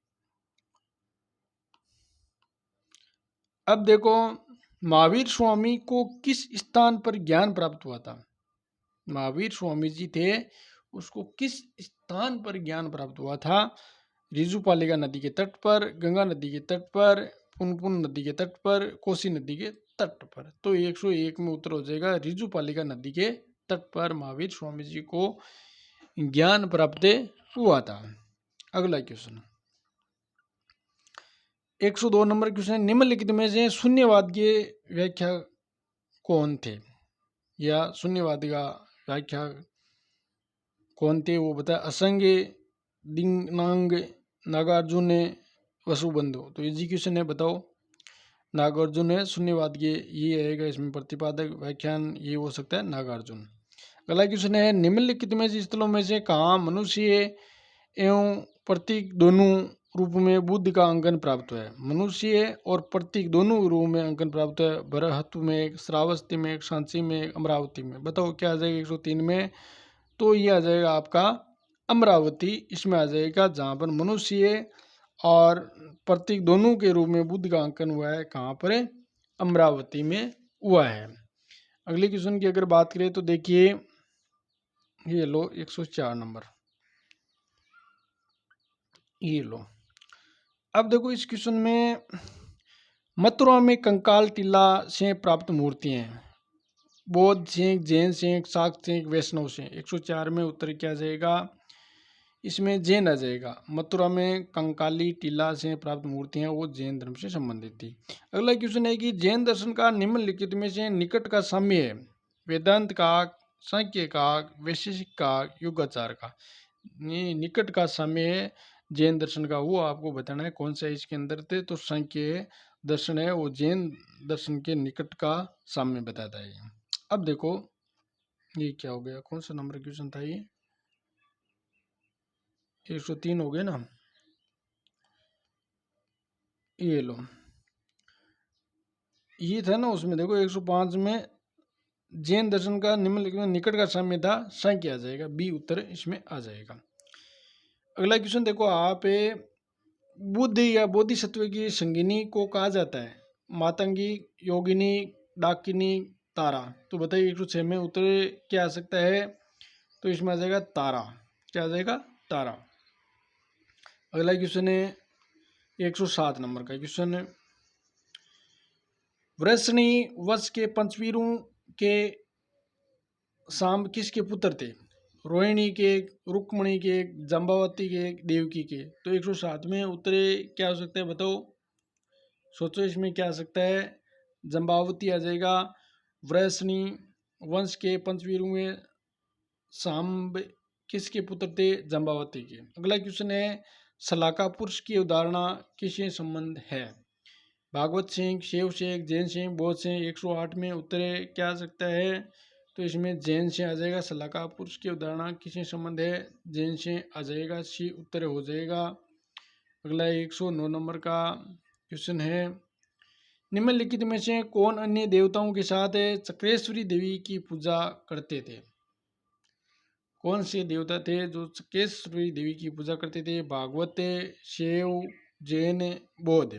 अब देखो, महावीर स्वामी को किस स्थान पर ज्ञान प्राप्त हुआ था? महावीर स्वामी जी थे, उसको किस स्थान पर ज्ञान प्राप्त हुआ था? रिजुपालिका नदी के तट पर, गंगा नदी के तट पर, पुनपुन नदी के तट पर, कोसी नदी के तट पर। तो 101 में उत्तर हो जाएगा, रिजुपालिका नदी के तट पर महावीर स्वामी जी को ज्ञान प्राप्त हुआ था। अगला क्वेश्चन 102 नंबर क्वेश्चन, निम्नलिखित में से शून्यवाद के व्याख्या कौन थे? या शून्यवाद का व्याख्या कौन थे वो बता। असंग, दिंगनांग, नागार्जुन, वसुबंधु। तो एजुकेशन है, बताओ। नागार्जुन है शून्यवाद के, ये रहेगा इसमें प्रतिपादक व्याख्यान, ये हो सकता है नागार्जुन। अगला क्वेश्चन है, निम्नलिखित में से स्थलों में से कहाँ मनुष्य एवं प्रतीक दोनों रूप में बुद्ध का अंकन प्राप्त हुआ है? मनुष्य और प्रतीक दोनों रूप में अंकन प्राप्त है। बरहत्तु में एक, श्रावस्ती में एक, सांची में एक, अमरावती में। बताओ क्या आ जाएगा 103 में? तो ये आ जाएगा आपका अमरावती इसमें आ जाएगा, जहाँ पर मनुष्य और प्रतीक दोनों के रूप में बुद्ध का अंकन हुआ है। कहाँ पर? अमरावती में हुआ है। अगले क्वेश्चन की अगर बात करें तो देखिए, ये लो 104 नंबर, ये लो। अब देखो इस क्वेश्चन में, मथुरा में कंकाल टीला से प्राप्त मूर्तियां हैं। बौद्ध सिंह, जैन सिंह, शाक्त सिंह, वैष्णव सिंह। 104 में उत्तर क्या जाएगा? इसमें जैन आ जाएगा। मथुरा में कंकाली टीला से प्राप्त मूर्तियां वो जैन धर्म से संबंधित थी। अगला क्वेश्चन है कि जैन दर्शन का निम्नलिखित में से निकट का साम्य है? वेदांत का, सांख्य का, वैशेषिक का, युगाचार का। निकट का साम्य है जैन दर्शन का, वो आपको बताना है कौन सा इसके अंदर थे। तो सांख्य दर्शन है वो जैन दर्शन के निकट का साम्य बताता है। अब देखो ये क्या हो गया, कौन सा नंबर क्वेश्चन था ये? 103 हो गए ना, ये लो, ये था ना उसमें देखो 105 में जैन दर्शन का निम्नलिखित में निकट का साम्य था, सांख्य आ जाएगा, बी उत्तर इसमें आ जाएगा। अगला क्वेश्चन देखो आप, बुद्ध या बोधिसत्व की संगिनी को कहा जाता है? मातंगी, योगिनी, डाकिनी, तारा। तो बताइए 106 में उत्तर क्या आ सकता है? तो इसमें आ जाएगा तारा। क्या आ जाएगा? तारा। अगला क्वेश्चन है 107 नंबर का क्वेश्चन है, वृषणी वंश के पंचवीरों के सांब किसके पुत्र थे? रोहिणी के, रुक्मणी के, जम्बावती के, देवकी के। तो 107 में उत्तर क्या हो सकता है बताओ, सोचो इसमें क्या आ सकता है? जम्बावती आ जाएगा। वृषणी वंश के पंचवीरों में सांब किसके पुत्र थे? जम्बावती के। अगला क्वेश्चन है, सलाका पुरुष की उदाहरणा किससे संबंध है? भागवत सिंह, शिव सिंह, जैन सिंह, बौद्ध सिंह। 108 में उत्तर क्या आ सकता है? तो इसमें जैन से आ जाएगा। सलाका पुरुष की उदाहरणा किससे संबंध है? जैन से आ जाएगा, सी उत्तर हो जाएगा। अगला 109 नंबर का क्वेश्चन है, निम्नलिखित में से कौन अन्य देवताओं के साथ चक्रेश्वरी देवी की पूजा करते थे? कौन से देवता थे जो चक्रेश्वरी देवी की पूजा करते थे? भागवत, शिव, जैन, बौद्ध।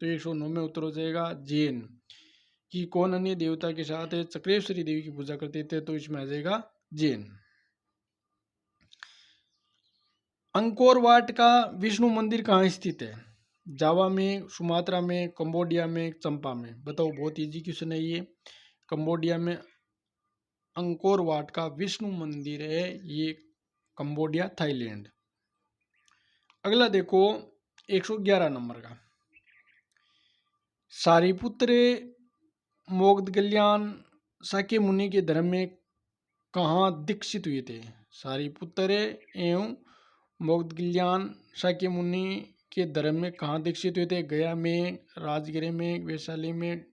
तो 109 में उत्तर हो जाएगा जैन। कि कौन अन्य देवता के साथ चक्रेश्वरी देवी की पूजा करते थे? तो इसमें आ जाएगा जैन। अंकोर वाट का विष्णु मंदिर कहाँ स्थित है? जावा में, सुमात्रा में, कंबोडिया में, चंपा में। बताओ, बहुत इजी क्वेश्चन है ये। कंबोडिया में अंकोर वाट का विष्णु मंदिर है, ये कंबोडिया, थाईलैंड। अगला देखो 111 नंबर का, सारिपुत्र मोक्षगल्याण शाक्य मुनि के धर्म में कहाँ दीक्षित हुए थे? सारिपुत्र एवं मोक्षगल्याण शाक्य मुनि के धर्म में कहाँ दीक्षित हुए थे? गया में, राजगृह में, वैशाली में,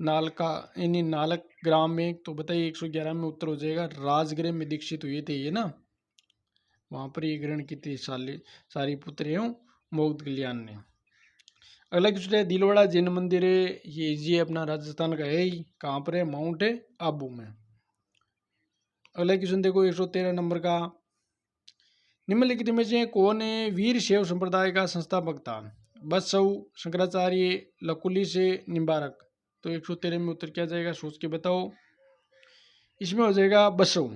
नालका यानी नालक ग्राम में। तो बताइए 111 में उत्तर हो जाएगा राजगृह में दीक्षित हुए थे ये ना, वहाँ पर ये ग्रहण की थी सारिपुत्र एवं मोक्षगल्याण ने। अगला क्वेश्चन है, दिलवाड़ा जैन मंदिर है, ये अपना राजस्थान का है ही, कहाँ पर है? माउंट आबू में। अगला क्वेश्चन देखो 113 नंबर का, निम्नलिखित में से कौन वीर शैव संप्रदाय का संस्थापक था? बसव, शंकराचार्य, लकुली से, निम्बारक। तो 113 में उत्तर क्या जाएगा, सोच के बताओ। इसमें हो जाएगा बसव।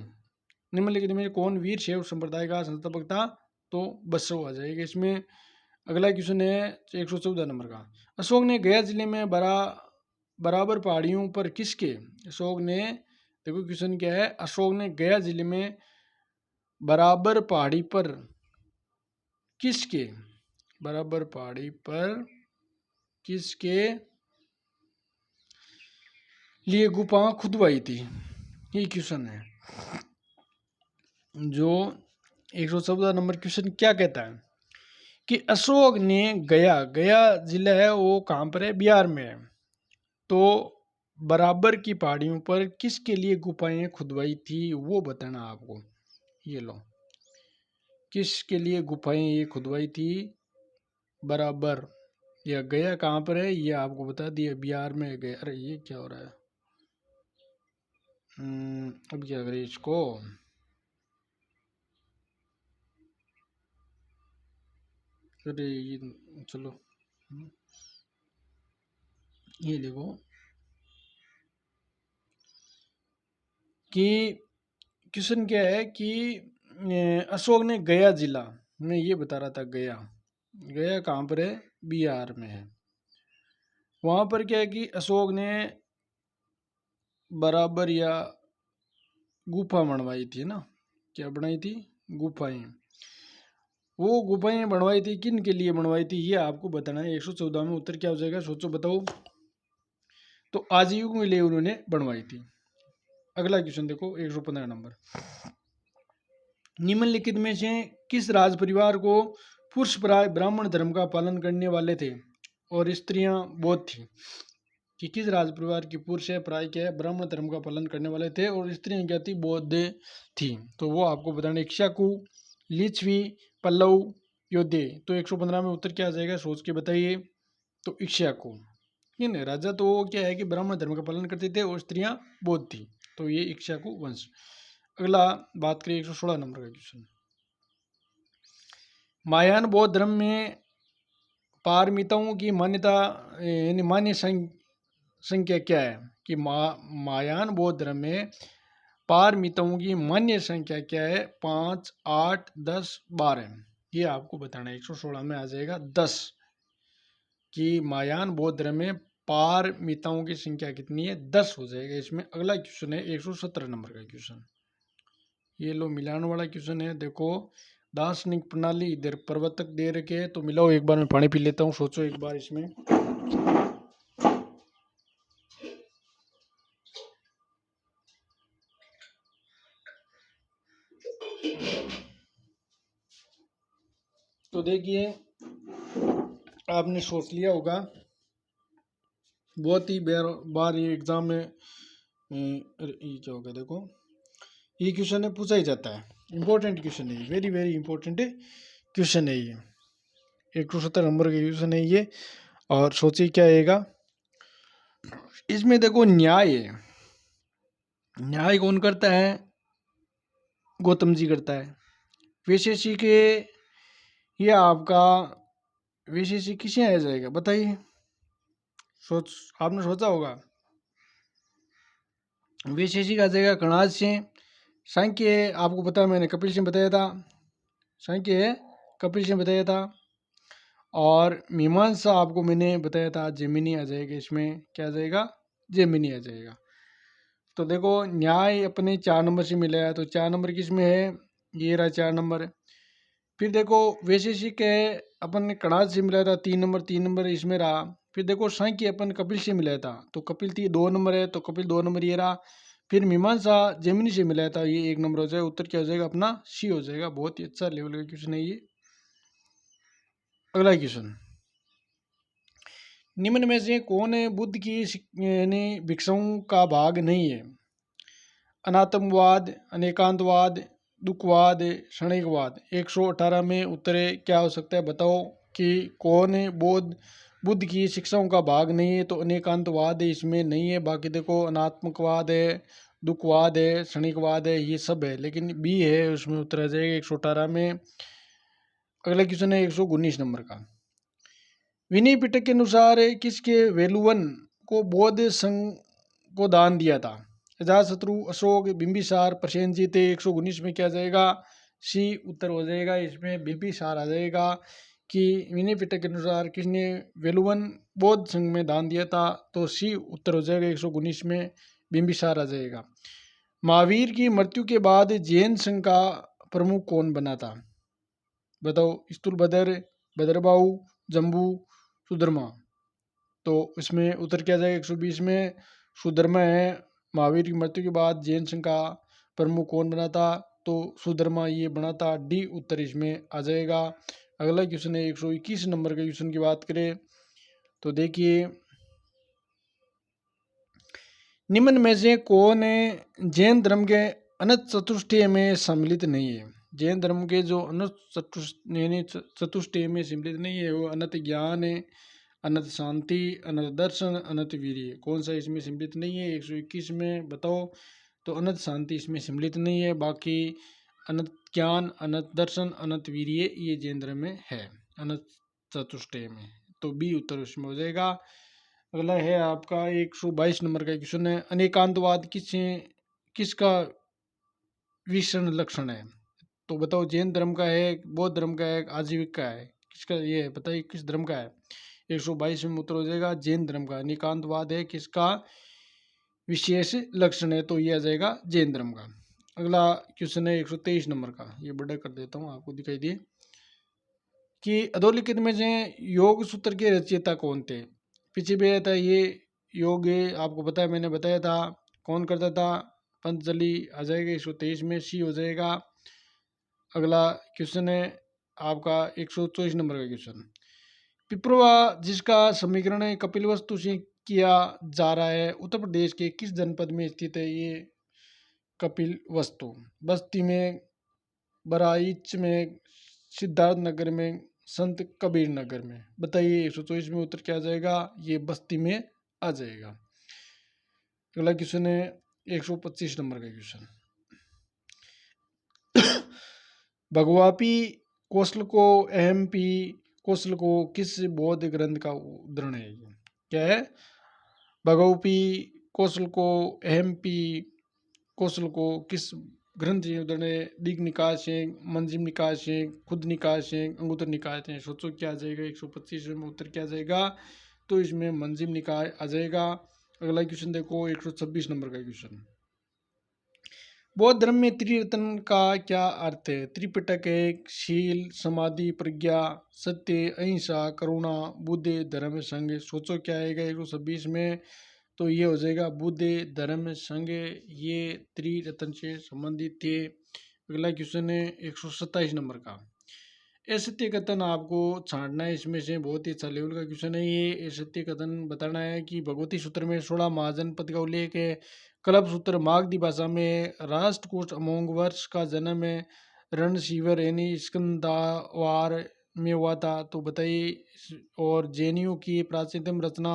निम्नलिखित में कौन वीर शैव संप्रदाय का संस्थापक था? तो बसव आ जाएगा इसमें। अगला क्वेश्चन है 114 नंबर का, अशोक ने गया जिले में बराबर पहाड़ियों पर किसके? अशोक ने, देखो क्वेश्चन क्या है, अशोक ने गया जिले में बराबर पहाड़ी पर किसके? बराबर पहाड़ी पर किसके लिए गुफा खुदवाई थी? ये क्वेश्चन है। जो 114 नंबर क्वेश्चन क्या कहता है कि अशोक ने गया जिला है वो कहाँ पर है? बिहार में है। तो बराबर की पहाड़ियों पर किसके लिए गुफाएं खुदवाई थी वो बताना आपको। ये लो, किसके लिए गुफाएं ये खुदवाई थी? बराबर, या गया कहाँ पर है ये आपको बता दिया, बिहार में गया। अरे ये क्या हो रहा है, अब क्या करें इसको। अरे ये चलो, ये देखो कि क्वेश्चन क्या है कि अशोक ने गया जिला में, ये बता रहा था गया कहाँ पर है? बिहार में है। वहाँ पर क्या है कि अशोक ने बराबर या गुफा बनवाई थी ना, क्या बनाई थी? गुफाएं। वो गुफाएं बनवाई थी, किन के लिए बनवाई थी ये आपको बताना है। 114 में उत्तर क्या हो जाएगा, सोचो बताओ। तो आजीविका के लिए उन्होंने बनवाई थी। अगला क्वेश्चन देखो 115 नंबर, निम्नलिखित में से किस राज परिवार को पुरुष प्राय ब्राह्मण धर्म का पालन करने वाले थे और स्त्रियां बौद्ध थी? कि किस राज परिवार की पुरुष है प्राय क्या है? ब्राह्मण धर्म का पालन करने वाले थे और स्त्रियां क्या थी? बौद्ध थी। तो वो आपको बताना, इक्ष्वाकु, लिच्छवी, पल्लव, योद्धे। तो 115 में उत्तर क्या आ जाएगा, सोच के बताइए। तो इक्ष्वाकु। ठीक है, राजा तो वो क्या है कि ब्राह्मण धर्म का पालन करते थे और स्त्रियां बौद्ध थी। तो ये इक्ष्वाकु वंश। अगला बात करिए 116 नंबर का क्वेश्चन। महायान बौद्ध धर्म में पारमिताओं की मान्यता यानी मान्य संख्या क्या है कि महायान बौद्ध धर्म में पारमिताओं की मान्य संख्या क्या है, 5, 8, 10, 12। ये आपको बताना है। 116 में आ जाएगा 10 कि महायान बौद्ध धर्म में पारमिताओं की संख्या कितनी है, 10 हो जाएगा इसमें। अगला क्वेश्चन है 117 नंबर का क्वेश्चन। ये लो मिलान वाला क्वेश्चन है। देखो दार्शनिक प्रणाली इधर प्रवर्तक दे रखे हैं, तो मिलाओ। एक बार मैं पानी पी लेता हूँ, सोचो एक बार इसमें। तो देखिए आपने सोच लिया होगा, बहुत ही बार ये एग्जाम में ये क्या होगा, देखो ये क्वेश्चन है पूछा ही जाता है। इंपॉर्टेंट क्वेश्चन है, वेरी वेरी इंपॉर्टेंट क्वेश्चन है ये। 170 नंबर का क्वेश्चन है ये। और सोचिए क्या आएगा इसमें। देखो न्याय है, न्याय कौन करता है, गौतम जी करता है। वैशेषिक ये आपका वैशेषिक किसे आ जाएगा बताइए, आपने सोचा होगा। वैशेषिक आ जाएगा कणाद से। सांख्य आपको पता है, मैंने कपिल सिंह बताया था। सांख्य कपिल सिंह बताया था। और मीमांसा आपको मैंने बताया था, जेमिनी आ जाएगा इसमें। क्या आ जाएगा, जेमिनी आ जाएगा। तो देखो न्याय अपने 4 नंबर से मिला है, तो 4 नंबर किस में है, ये रहा 4 नंबर। फिर देखो वैशेषिक है अपन ने कणाद से मिलाया था, 3 नंबर, 3 नंबर इसमें रहा। फिर देखो सांख्य अपन कपिल से मिलाया था, तो कपिल 2 नंबर है, तो कपिल 2 नंबर ये रहा। फिर मीमांसा जेमिनी से मिलाया था, ये 1 नंबर हो जाएगा। उत्तर क्या हो जाएगा अपना, सी हो जाएगा। बहुत ही अच्छा लेवल का क्वेश्चन है ये। अगला क्वेश्चन, निम्न में से कौन बुद्ध की यानी भिक्षुओं का भाग नहीं है। अनात्मवाद, अनेकांतवाद, दुखवाद, क्षणिकवाद। 118 में उत्तर क्या हो सकता है बताओ कि कौन बुद्ध की शिक्षाओं का भाग नहीं है। तो अनेकांतवाद इसमें नहीं है। बाकी देखो अनात्मकवाद है, दुखवाद है, क्षणिकवाद है, ये सब है, लेकिन बी है उसमें उत्तर आ जाएगा 118 में। अगला क्वेश्चन है 119 नंबर का। विनय पिटक के अनुसार किसके वेलुवन को बौद्ध संघ को दान दिया था। अजातशत्रु, अशोक, बिंबिसार, प्रसेनजीत। 119 में क्या जाएगा, सी उत्तर हो जाएगा इसमें। बिंबिसार आ जाएगा कि विनय पिटक के अनुसार किसने वेलुवन बौद्ध संघ में दान दिया था। तो सी उत्तर हो जाएगा 119 में, बिंबिसार आ जाएगा। महावीर की मृत्यु के बाद जैन संघ का प्रमुख कौन बना था बताओ। स्थूलभद्र, भद्रबाहु, जम्बू, सुधर्मा। तो इसमें उत्तर क्या जाएगा 120 में, सुधर्मा है। महावीर की मृत्यु के बाद जैन संघ का प्रमुख कौन बना था, तो सुधर्मा ये बना था। डी उत्तर इसमें आ जाएगा। अगला क्वेश्चन है 121 नंबर के क्वेश्चन की बात करें तो देखिए, निम्न में से कौन जैन धर्म के अनंत चतुष्टय में सम्मिलित नहीं है। जैन धर्म के जो अनंत चतुष्टय में सम्मिलित नहीं है, वो अनंत ज्ञान है, अनंत शांति, अनंत दर्शन, अनंत वीर्य। कौन सा इसमें सम्मिलित नहीं है 121 में बताओ। तो अनंत शांति इसमें सम्मिलित नहीं है। बाकी अनंत ज्ञान, अनंत दर्शन, अनंत वीर्य ये जैन धर्म में है, अनंत चतुष्टय में। तो बी उत्तर उसमें हो जाएगा। अगला है आपका 122 नंबर का क्वेश्चन है। अनेकांतवाद किसका विषण लक्षण है। तो बताओ जैन धर्म का है, बौद्ध धर्म का है, आजीविक का है, किसका ये है बताइए, किस धर्म का है। 122 में उत्तर हो जाएगा जैन धर्म का। अनेकांतवाद है किसका विशेष लक्षण है, तो ये आ जाएगा जैन धर्म का। अगला क्वेश्चन है 123 नंबर का, ये बड़ा कर देता हूँ आपको दिखाई दिए कि अधोलिखित में से योग सूत्र के रचयिता कौन थे। पीछे भी आता है ये योग, आपको पता है मैंने बताया था कौन करता था, पंतजलि आ जाएगा 123 में, सी हो जाएगा। अगला क्वेश्चन है आपका 124 नंबर का क्वेश्चन। पिपरवा जिसका समीकरण कपिलवस्तु से किया जा रहा है, उत्तर प्रदेश के किस जनपद में स्थित है ये कपिल वस्तु। बस्ती में बहराइच में, सिद्धार्थ नगर में, संत कबीर नगर में। बताइए 124 में उत्तर क्या आ जाएगा? ये बस्ती में आ जाएगा। अगला क्वेश्चन है 125 नंबर का क्वेश्चन। भगवापी कौशल को अहमपी कौशल को किस बौद्ध ग्रंथ का उदाहरण है? ये क्या है? भगवपी कौशल को अहमपी कौशल को किस ग्रंथ से उदाहरण है? दीघ निकाय से, मंजिम निकाय से, खुद निकाय से, अंगुत्तर निकाय से। सोचो क्या आ जाएगा? 125 में उत्तर क्या आ जाएगा? तो इसमें मंजिम निकाय आ जाएगा। अगला क्वेश्चन देखो 126 नंबर का क्वेश्चन। बौद्ध धर्म में त्रिरत्न का क्या अर्थ है? त्रिपिटक है, शील, समाधि, प्रज्ञा, सत्य, अहिंसा, करुणा, बुद्धि, धर्म, संघ। सोचो क्या आएगा 126 में? तो ये हो जाएगा बुद्धि, धर्म, संघ। ये त्रिरत्न से संबंधित थे। अगला क्वेश्चन है 127 नंबर का। असत्य कथन आपको छांटना है इसमें से। बहुत ही अच्छा लेवल का क्वेश्चन है ये। असत्य कथन बताना है कि भगवती सूत्र में 16 महाजनपद का उल्लेख है। कल्प सूत्र मागधी भाषा में, राष्ट्रकूट अमोघ वर्ष का जन्म है रणशिवर यानी स्कंदावार में हुआ था। तो बताइए। और जैनियों की प्राचीनतम रचना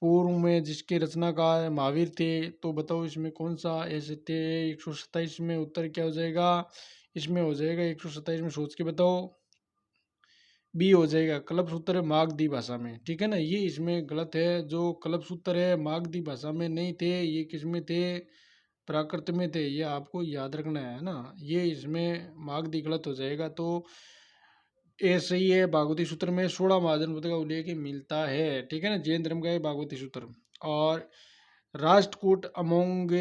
पूर्व में जिसके रचनाकार महावीर थे। तो बताओ इसमें कौन सा असत्य है? 127 में उत्तर क्या हो जाएगा? इसमें हो जाएगा 127 में, सोच के बताओ। बी हो जाएगा, कल्पसूत्र मागधी भाषा में। ठीक है ना, ये इसमें गलत है। जो कल्पसूत्र है मागधी भाषा में नहीं थे, ये किस में थे? प्राकृत में थे। ये आपको याद रखना है ना, ये इसमें मागधी गलत हो जाएगा। तो ये सही है। भागवती सूत्र में 16 महाजनपद का उल्लेख मिलता है। ठीक है ना, जैन धर्म का है भागवती सूत्र। और राष्ट्रकूट अमोघ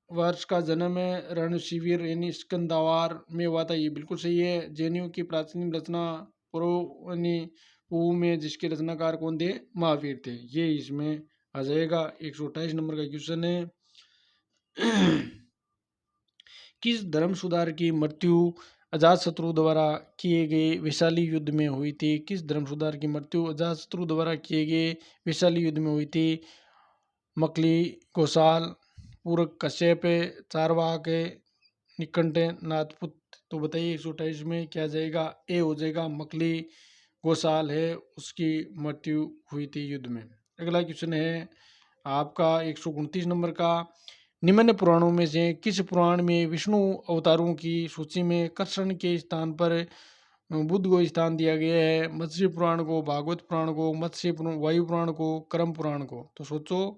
वर्ष का जन्म है रणशिविर यानी स्कंदावार में हुआ था। ये बिल्कुल सही है। जैनियों की प्राचीन रचना पूर्व यानी पूर्व में जिसके रचनाकार कौन थे? महावीर थे। ये इसमें आ जाएगा। 128 नंबर का क्वेश्चन है। किस धर्म सुधार की मृत्यु अजातशत्रु द्वारा किए गए वैशाली युद्ध में हुई थी? किस धर्म सुधार की मृत्यु अजातशत्रु द्वारा किए गए वैशाली युद्ध में हुई थी? मकली, घोषाल, पूरक, कश्यप, चारवाक, निकंठ, नाथपुत। तो बताइए 128 में क्या जाएगा? ए हो जाएगा, मकली घोषाल है उसकी मृत्यु हुई थी युद्ध में। अगला क्वेश्चन है आपका 129 नंबर का। निम्न पुराणों में से किस पुराण में विष्णु अवतारों की सूची में कृष्ण के स्थान पर बुद्ध को स्थान दिया गया है? मत्स्य पुराण को, भागवत पुराण को, वायु पुराण को, कर्म पुराण को। तो सोचो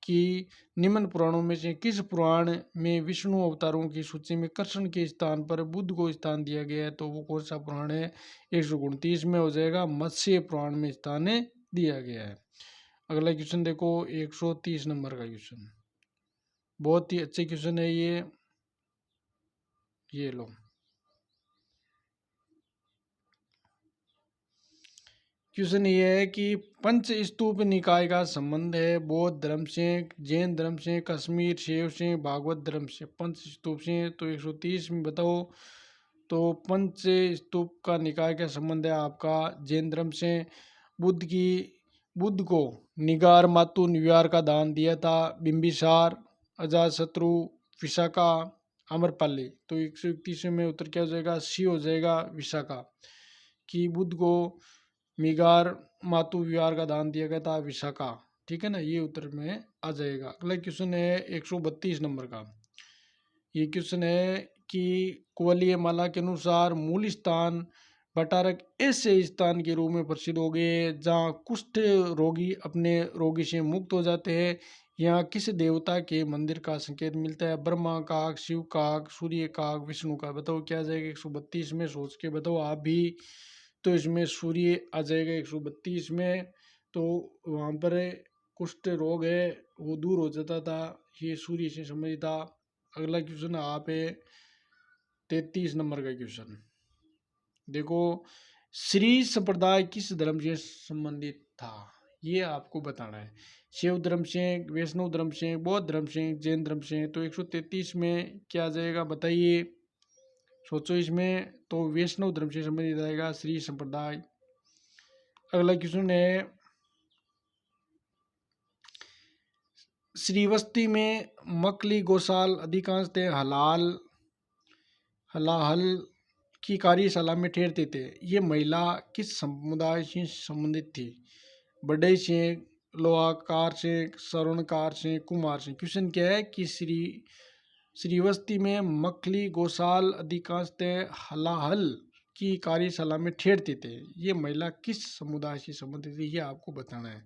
कि निम्न पुराणों में से किस पुराण में विष्णु अवतारों की सूची में कृष्ण के स्थान पर बुद्ध को स्थान दिया गया है? तो वो कौन सा पुराण है? 129 में हो जाएगा, मत्स्य पुराण में स्थान दिया गया है। अगला क्वेश्चन देखो 130 नंबर का क्वेश्चन। बहुत ही अच्छे क्वेश्चन है ये लो। क्वेश्चन ये है कि पंच स्तूप निकाय का संबंध है बौद्ध धर्म से, जैन धर्म से, कश्मीर शैव से, भागवत धर्म से। पंच स्तूप से तो 130 में बताओ। तो पंच स्तूप का निकाय का संबंध है आपका जैन धर्म से। बुद्ध को निगार मातु न्यूयार का दान दिया था बिंबिसार, अजातशत्रु, विशाखा, आम्रपाली। तो 131 में उत्तर क्या हो जाएगा? सी हो जाएगा, विशाखा। कि बुद्ध को मिगार मातु विहार का दान दिया गया था विशाखा। ठीक है ना, ये उत्तर में आ जाएगा। अगला क्वेश्चन है 132 नंबर का। ये क्वेश्चन है कि कुवलीय माला के अनुसार मूल स्थान बटारक ऐसे स्थान के रूप में प्रसिद्ध हो गए जहाँ कुष्ठ रोगी अपने रोगी से मुक्त हो जाते हैं। यहाँ किस देवता के मंदिर का संकेत मिलता है? ब्रह्मा काक, शिव काक, सूर्य काक, विष्णु का। बताओ क्या आ जाएगा 132 में? सोच के बताओ आप भी। तो इसमें सूर्य आ जाएगा 132 में। तो वहाँ पर कुष्ठ रोग है वो दूर हो जाता था, ये सूर्य से संबंधित था। अगला क्वेश्चन आप है 33 नंबर का क्वेश्चन। देखो, श्री संप्रदाय किस धर्म से संबंधित था? ये आपको बताना है। शिव धर्म से, वैष्णव धर्म से, बौद्ध धर्म से, जैन धर्म से। तो 133 में क्या आ जाएगा बताइए? सोचो इसमें। तो वैष्णव धर्म से संबंधित आएगा श्री संप्रदाय। अगला क्वेश्चन है श्रीवस्ती में मकली, गौशाल अधिकांशतः हलाल हलाहल की कार्यशाला में ठहरते थे। ये महिला किस समुदाय से संबंधित थी? बढ़ई से, लोहाकार से, स्वर्णकार से, कुम्हार से। क्वेश्चन क्या है कि श्रीवस्ती में मखली गोसाल अधिकांशतः हलाहल की कार्यशाला में ठहरते थे। ये महिला किस समुदाय से संबंधित थी, ये आपको बताना है।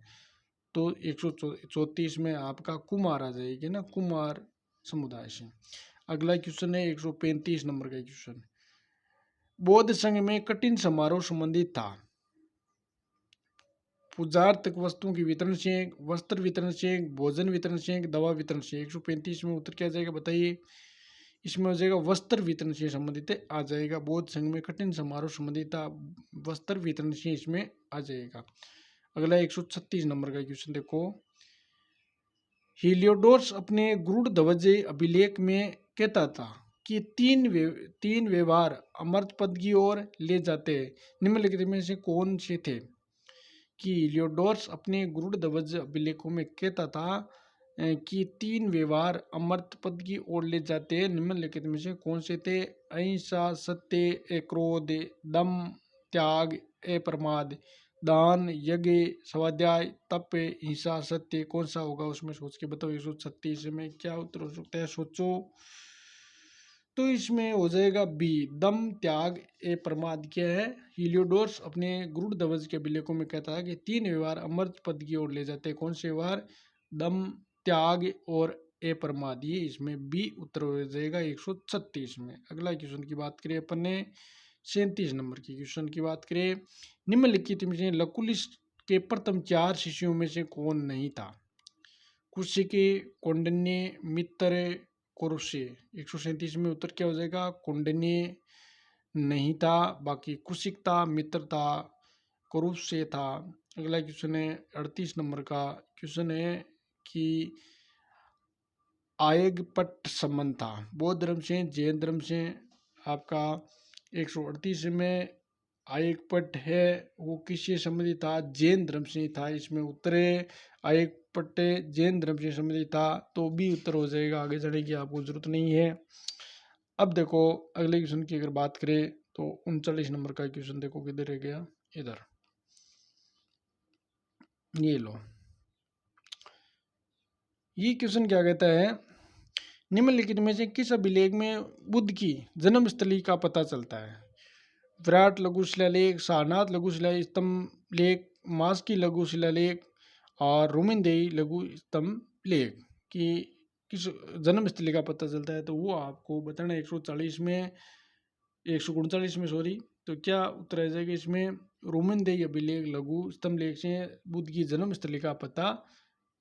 तो 134 में आपका कुमार आ जाएगी ना, कुमार समुदाय से। अगला क्वेश्चन है 135 नंबर का क्वेश्चन। बौद्ध संघ में कठिन समारोह संबंधित था। पूजार्थ वस्तुओं की वितरण से, वस्त्र वितरण से, भोजन वितरण से, दवा वितरण से। 135 में उत्तर क्या जाएगा बताइए? इसमें हो जाएगा वस्त्र वितरण से संबंधित आ जाएगा। बौद्ध संघ में कठिन समारोह संबंधित था, वस्त्र वितरण से इसमें आ जाएगा। अगला 136 नंबर का क्वेश्चन देखो। हीलियोडोरस अपने गरुड़ ध्वज अभिलेख में कहता था कि तीन व्यवहार अमर्त्य पद की ओर ले जाते हैं। निम्नलिखित में से कौन से थे? कि हीलियोडोरस अपने गरुड़ ध्वज अभिलेखों में कहता था कि तीन व्यवहार अमर्त्य पद की ओर ले जाते हैं। निम्नलिखित में से कौन से थे? अहिंसा, सत्य, क्रोध, दम, त्याग, अप्रमाद, दान, यज्ञ, स्वाध्याय, तप, हिंसा, सत्य। कौन सा होगा उसमें सोच के बताओ। 136 में क्या उत्तर हो सकता है, सोचो। तो इसमें हो जाएगा बी, दम, त्याग, प्रमाद। क्या है? हीलियोडोरस अपने गरुड़ ध्वज के अभिलेखों में कहता है कि तीन व्यवहार अमर्त्य पद की ओर ले जाते हैं। कौन से व्यवहार? दम, त्याग और प्रमाद। ये इसमें बी उत्तर हो जाएगा 136 में। अगला क्वेश्चन की बात करें अपन ने 37 नंबर की क्वेश्चन की बात करें। निम्नलिखित में से लकुलिस के प्रथम 4 शिष्यों में से कौन नहीं था? कुशिकी, कौंडिन्य, मित्र, कुरुष्य। 137 में उत्तर क्या हो जाएगा? कौंडिन्य नहीं था, बाकी कुशिक था, मित्र था, कुरुष्य था। अगला क्वेश्चन है 38 नंबर का क्वेश्चन है कि आयगपट संबंध था बौद्ध धर्म से, जैन धर्म से। आपका 138 में आयगपट है वो किससे संबंधित था? जैन धर्म से था। इसमें उत्तर है आयगपट जैन धर्म से संबंधित था, तो भी उत्तर हो जाएगा। आगे जाने की आपको जरूरत नहीं है। अब देखो अगले क्वेश्चन की अगर बात करें तो 39 नंबर का क्वेश्चन देखो किधर रह गया, इधर ये लो। ये क्वेश्चन क्या कहता है? निम्नलिखित में से किस अभिलेख में बुद्ध की जन्मस्थली का पता चलता है? विराट लघु शिलालेख, सारनाथ लघु स्तंभ लेख, मास्की लघु शिलालेख और रोमिनदेही लघु स्तंभ लेख की किस जन्मस्थली का पता चलता है? तो वो आपको बताना है 140 में, 139 में सॉरी। तो क्या उत्तर आ जाएगा इसमें? रोमिनदेही अभिलेख लघु स्तंभ लेख से बुद्ध की जन्मस्थली का पता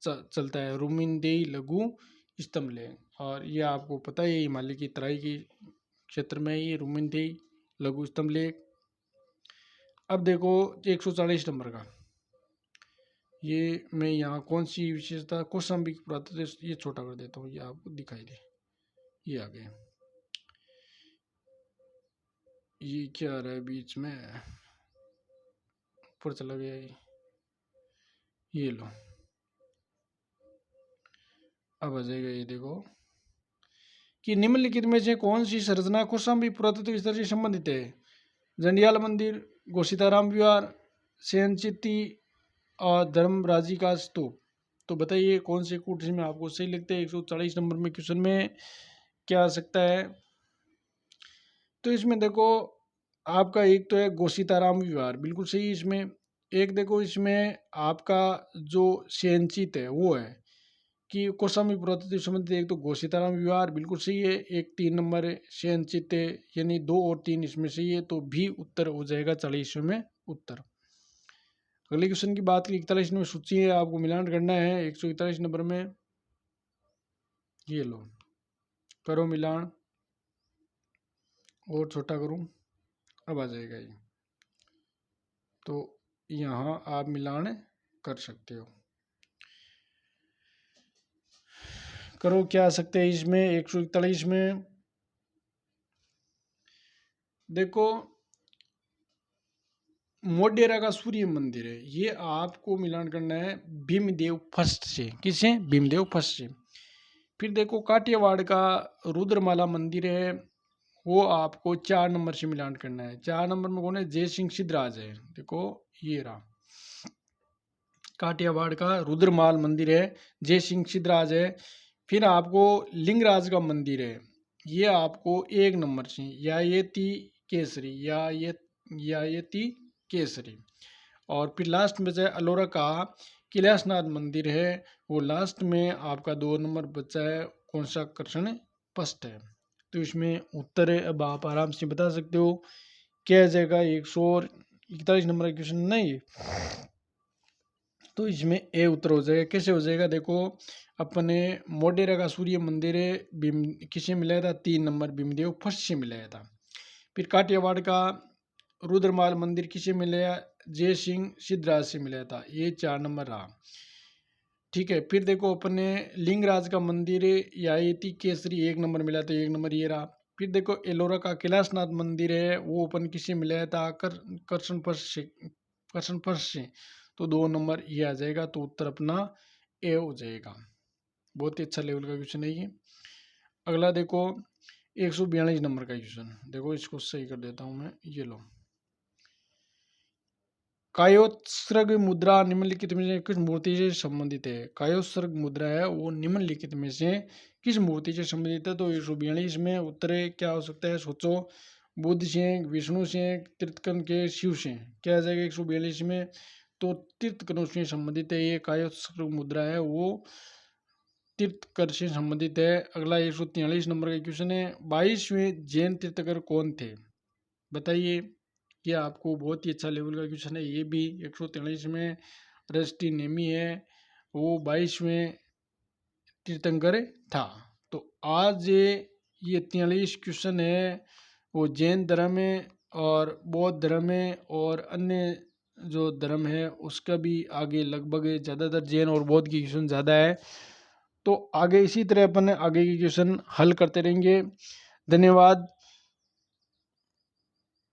चलता है। रोमिनदेही लघु स्तंभ लेख, और ये आपको पता है हिमालय की तराई की क्षेत्र में ये रोमिनदेही लघु स्तंभ लेख। अब देखो 140 नंबर का, ये मैं यहाँ कौन सी विशेषता कौशाम्बी पुरातत्व, ये छोटा कर देता हूँ, ये आपको दिखाई दे। ये आ गया, ये क्या आ रहा है बीच में, ऊपर चला गया ये लो, अब आ जाएगा। ये देखो कि निम्नलिखित में से कौन सी संरचना कौशाम्बी पुरातत्व स्थल से संबंधित है? जंडियाला मंदिर, गोसीताराम विहार, सेनचित्ती और धर्मराजी का स्तूप। तो बताइए कौन से कूट में आपको सही लगता है? 140 नंबर में क्वेश्चन में क्या आ सकता है? तो इसमें देखो आपका एक तो है गोसीताराम विहार, बिल्कुल सही। इसमें एक देखो इसमें आपका जो सेनचित है वो है कि कौशाम्बी पुरातत्व संबंधित, एक तो गोसीताराम विहार बिल्कुल सही है, एक 3 नंबर है सेनचित है, यानी 2 और 3 इसमें सही है, तो भी उत्तर हो जाएगा 40 में उत्तर। अगले क्वेश्चन की बात की 41 में सूची है, आपको मिलान करना है 141 नंबर में। ये लो, करो मिलान, और छोटा करूं, अब आ जाएगा ये। तो यहाँ आप मिलान कर सकते हो। करो क्या आ सकते हैं इसमें 141 में? देखो मोढेरा का सूर्य मंदिर है, ये आपको मिलान करना है भीमदेव फर्स्ट से। किसे? भीमदेव फर्स्ट से। फिर देखो काठियावाड़ का रुद्रमाला मंदिर है, वो आपको 4 नंबर से मिलान करना है। 4 नंबर में कौन है? जय सिंह सिद्धराज है। देखो ये रहा, काठियावाड़ का रुद्रमाल मंदिर है, जय सिंह सिद्धराज है। फिर आपको लिंगराज का मंदिर है, ये आपको 1 नंबर से यायती केसरी, यायती केसरी। और फिर लास्ट में जो है अलोरा का कैलाशनाथ मंदिर है, वो लास्ट में आपका 2 नंबर बचा है, कौन सा? कृष्ण पस्ट है। तो इसमें उत्तर है, अब आप आराम से बता सकते हो क्या जाएगा। 141 नंबर का क्वेश्चन नहीं, तो इसमें ए उत्तर हो जाएगा। कैसे हो जाएगा? देखो अपने मोडेरा का सूर्य मंदिर है, भीम किसे मिलाया था? 3 नंबर भीमदेव फर्स्ट से मिलाया था। फिर काठियावाड़ का रुद्रमाल मंदिर किसे मिलाया? जय सिंह सिद्धराज से मिलाया था, ये 4 नंबर रहा। ठीक है, फिर देखो अपने लिंगराज का मंदिर यायती केसरी 1 नंबर मिला था, 1 नंबर ये रहा। फिर देखो एलोरा का कैलाशनाथ मंदिर है, वो अपन किसे मिलाया था? कर्षण फर्श से, तो 2 नंबर ये आ जाएगा। तो उत्तर अपना ए हो जाएगा। बहुत ही अच्छा लेवल का क्वेश्चन है ये। अगला देखो 142 नंबर का क्वेश्चन, देखो इसको सही कर देता हूं मैं, ये लो। कायोत्सर्ग मुद्रा निम्नलिखित में से किस मूर्ति से संबंधित है? कायोत्सर्ग मुद्रा है वो निम्नलिखित में से किस मूर्ति से संबंधित है? तो 142 में उत्तर क्या हो सकता है? सोचो। बुद्ध से, विष्णु से, तीर्थंकर के, शिव से, क्या आ जाएगा 142 में? तो तीर्थंकरों से संबंधित है। ये कायोत्सर्ग मुद्रा है वो तीर्थंकर से संबंधित है। अगला 143 नंबर का क्वेश्चन है, 22वें जैन तीर्थंकर कौन थे? बताइए। ये आपको बहुत ही अच्छा लेवल का क्वेश्चन है। ये भी 143 में रष्टि नेमी है, वो 22वें तीर्थंकर था। तो आज ये 43 क्वेश्चन है वो जैन धर्म है और बौद्ध धर्म है और अन्य जो धर्म है उसका भी आगे लगभग ज़्यादातर जैन और बौद्ध की क्वेश्चन ज़्यादा है। तो आगे इसी तरह अपन आगे के क्वेश्चन हल करते रहेंगे। धन्यवाद।